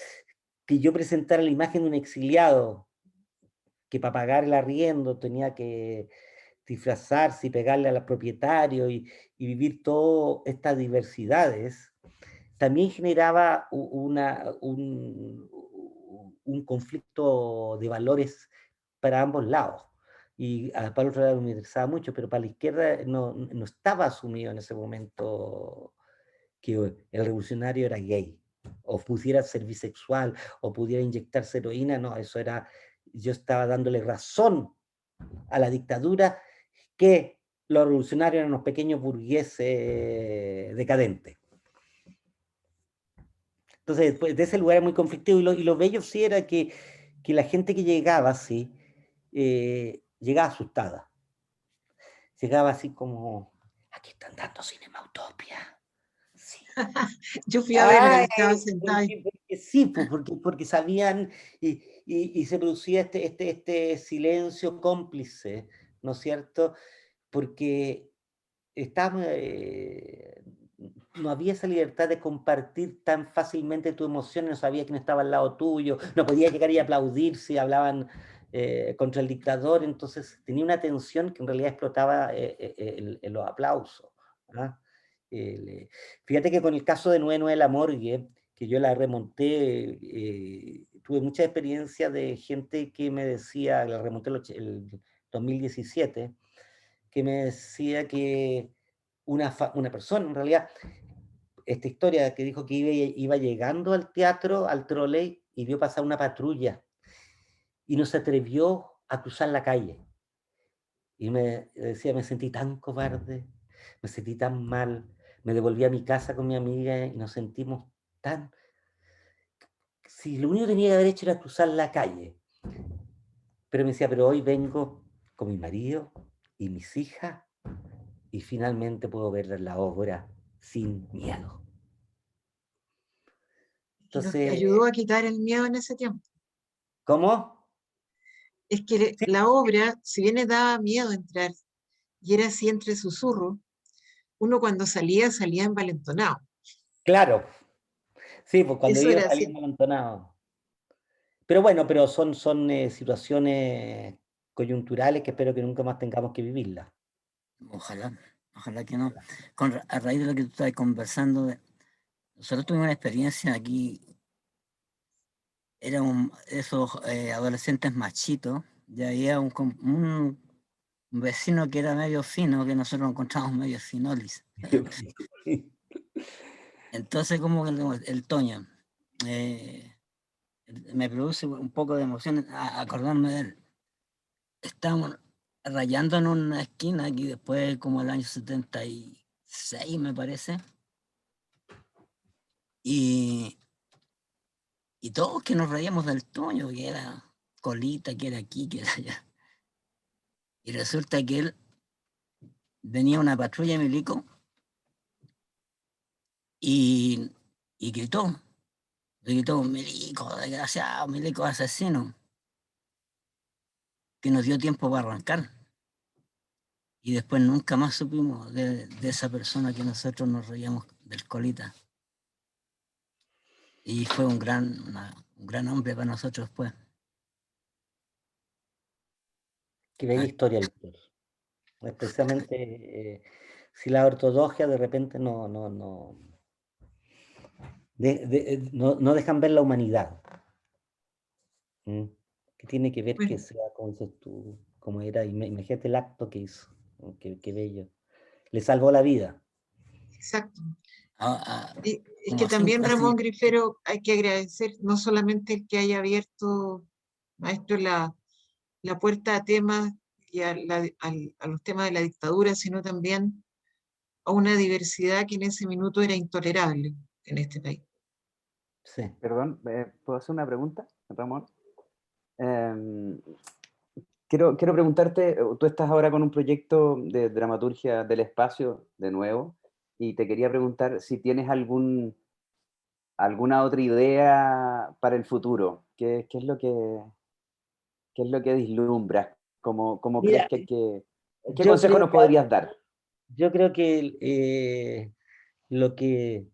que yo presentara la imagen de un exiliado que para pagar el arriendo tenía que disfrazarse y pegarle a los propietarios y vivir todas estas diversidades, también generaba un conflicto de valores para ambos lados. Y para el otro lado me interesaba mucho, pero para la izquierda no estaba asumido en ese momento que el revolucionario era gay, o pudiera ser bisexual, o pudiera inyectarse heroína. No, eso era, yo estaba dándole razón a la dictadura que los revolucionarios eran unos pequeños burgueses decadentes. Entonces, pues, de ese lugar era muy conflictivo, y lo bello sí era que la gente que llegaba así, llegaba asustada. Llegaba así como, aquí están dando Cinematopia. Sí. Yo fui a verla, Ay, estaba sentada ahí. porque sí, porque sabían, y se producía este silencio cómplice, ¿no es cierto? Porque estábamos, no había esa libertad de compartir tan fácilmente tu emoción, no sabía quién estaba al lado tuyo, no podía llegar y aplaudir si hablaban contra el dictador. Entonces tenía una tensión que en realidad explotaba en los aplausos. ¿Ah? Fíjate que con el caso de 99 La Morgue, que yo la remonté, tuve mucha experiencia de gente que me decía, la remonté el 2017, que me decía que una persona, en realidad, esta historia que dijo que iba llegando al teatro, al trolley, y vio pasar una patrulla y no se atrevió a cruzar la calle. Y me decía, me sentí tan cobarde, me sentí tan mal, me devolví a mi casa con mi amiga y nos sentimos tan... Si lo único que tenía que haber hecho era cruzar la calle. Pero me decía, pero hoy vengo con mi marido y mis hijas y finalmente puedo ver la obra sin miedo. Que nos Entonces, ayudó a quitar el miedo en ese tiempo. ¿cómo? Es que Sí, la obra, si bien le daba miedo entrar, y era así entre susurros, uno cuando salía envalentonado. claro. Sí, pues cuando Eso iba era así. saliendo amontonado. Pero bueno, pero son situaciones coyunturales que espero que nunca más tengamos que vivirlas. Ojalá, ojalá que no. A raíz de lo que tú estás conversando, nosotros tuvimos una experiencia aquí, eran esos adolescentes machitos, y había un vecino que era medio fino, que nosotros encontramos medio finolis. Entonces, como que el Toño, me produce un poco de emoción acordarme de él. Estábamos rayando en una esquina aquí después, como el año 76, me parece. Y todos que nos reíamos del Toño, que era colita, que era aquí, que era allá. Y resulta que él venía una patrulla de milico y gritó, milico, desgraciado, milico asesino, que nos dio tiempo para arrancar. Y después nunca más supimos de esa persona que nosotros nos reíamos del colita. Y fue un gran hombre para nosotros después. Qué bella historia, Víctor. Especialmente si la ortodoxia de repente no dejan ver la humanidad. ¿Mm? Que tiene que ver que Bueno, sea, como dices tú, como era, imagínate el acto que hizo. Qué bello. le salvó la vida. Exacto. Ah, Y es como que también así, Ramón Grifero hay que agradecer no solamente el que haya abierto, maestro, la puerta a temas y a los temas de la dictadura, sino también a una diversidad que en ese minuto era intolerable en este país. Sí. Perdón, ¿puedo hacer una pregunta, Ramón? Em, quiero preguntarte, tú estás ahora con un proyecto de dramaturgia del espacio, de nuevo, y te quería preguntar si tienes alguna otra idea para el futuro. ¿Qué es lo que vislumbras? ¿Cómo crees Mira, que hay que... ¿Qué yo consejo creo nos podrías dar? yo creo que lo que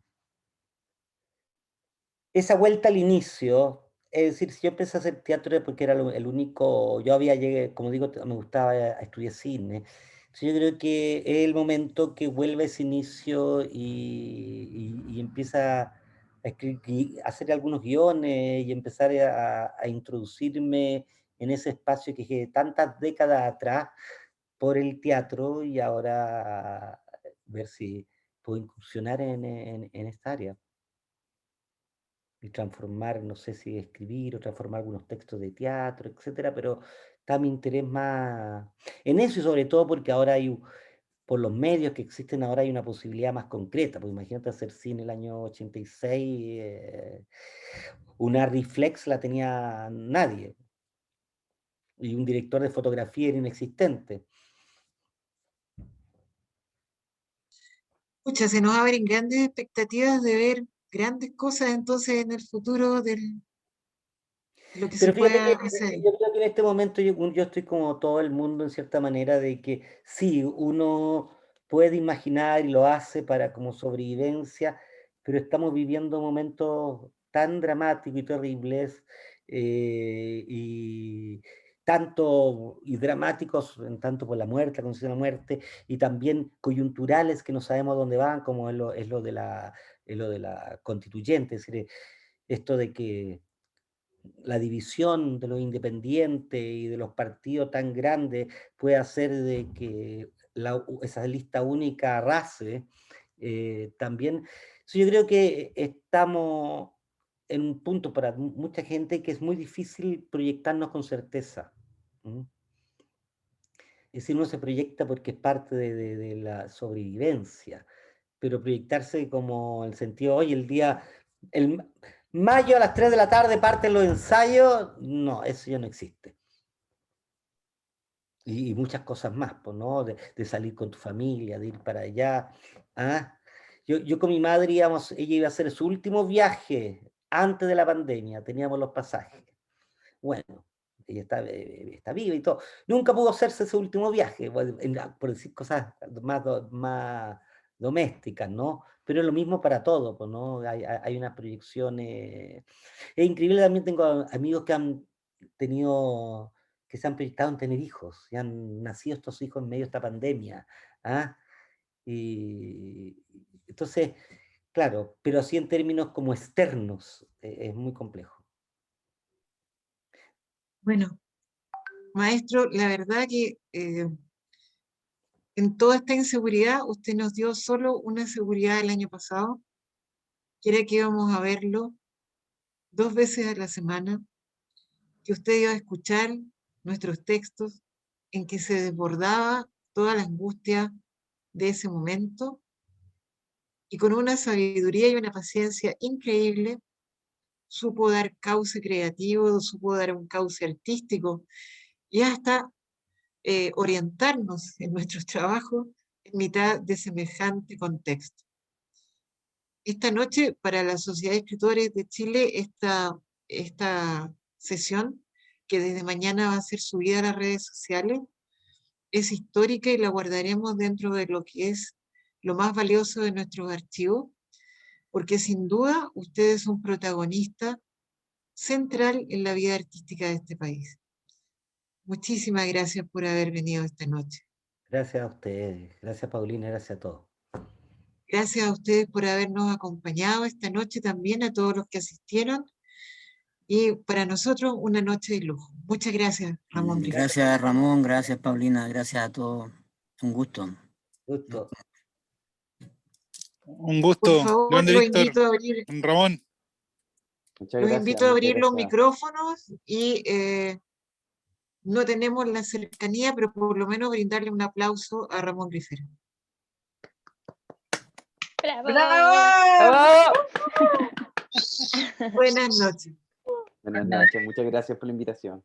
esa vuelta al inicio, es decir, si yo empecé a hacer teatro porque era el único, yo había llegado, como digo, me gustaba estudiar cine. Entonces yo creo que es el momento que vuelve ese inicio y empieza a a hacer algunos guiones y empezar a introducirme en ese espacio que dejé tantas décadas atrás por el teatro y ahora ver si puedo incursionar en esta área y transformar, no sé si escribir o transformar algunos textos de teatro, etcétera, pero está mi interés más en eso y sobre todo porque ahora por los medios que existen ahora hay una posibilidad más concreta, pues imagínate hacer cine el año 86, una reflex la tenía nadie y un director de fotografía era inexistente. Pucha, se nos abren grandes expectativas de ver grandes cosas entonces en el futuro de lo que se Pero fíjate pueda que hacer. yo creo que en este momento yo estoy como todo el mundo en cierta manera de que sí, uno puede imaginar y lo hace para como sobrevivencia, pero estamos viviendo momentos tan dramáticos y terribles y tanto y dramáticos en tanto por la muerte, la condición de la muerte, y también coyunturales que no sabemos dónde van, como es lo de la constituyente, es decir, esto de que la división de los independientes y de los partidos tan grandes puede hacer de que esa lista única arrase. También, so, yo creo que estamos en un punto para mucha gente que es muy difícil proyectarnos con certeza. Es decir, uno se proyecta porque es parte de la sobrevivencia, pero proyectarse como en el sentido, hoy el mayo a las 3 de la tarde parten los ensayos, no, eso ya no existe. Y muchas cosas más, pues, ¿no? De salir con tu familia, de ir para allá. ¿Ah? Yo con mi madre íbamos, ella iba a hacer su último viaje antes de la pandemia, teníamos los pasajes. Bueno, ella está viva y todo. Nunca pudo hacerse ese último viaje, por decir cosas más domésticas, ¿no? Pero es lo mismo para todo, pues, ¿no? Hay unas proyecciones. Es increíble, también tengo amigos que han tenido, que se han proyectado en tener hijos, y han nacido estos hijos en medio de esta pandemia. ¿Ah? Y entonces, claro, pero así en términos como externos, es muy complejo. Bueno, maestro, la verdad que en toda esta inseguridad usted nos dio solo una seguridad el año pasado, que era que íbamos a verlo 2 veces a la semana, que usted iba a escuchar nuestros textos, en que se desbordaba toda la angustia de ese momento, y con una sabiduría y una paciencia increíble, supo dar cauce creativo, supo dar un cauce artístico, y hasta orientarnos en nuestros trabajos en mitad de semejante contexto. Esta noche, para la Sociedad de Escritores de Chile, esta sesión, que desde mañana va a ser subida a las redes sociales, es histórica y la guardaremos dentro de lo que es lo más valioso de nuestros archivos, porque sin duda usted es un protagonista central en la vida artística de este país. Muchísimas gracias por haber venido esta noche. Gracias a ustedes, gracias Paulina, gracias a todos. Gracias a ustedes por habernos acompañado esta noche, también a todos los que asistieron, y para nosotros una noche de lujo. Muchas gracias, Ramón Grifero. Gracias Ramón, gracias Paulina, gracias a todos. Un gusto. Gusto. Un Por gusto, favor, grande lo Víctor, invito a abrir, Ramón. Muchas los gracias. invito a muchas abrir los gracias. micrófonos y no tenemos la cercanía, pero por lo menos brindarle un aplauso a Ramón Grifero. ¡Bravo! ¡Bravo! Buenas noches. Buenas noches, muchas gracias por la invitación.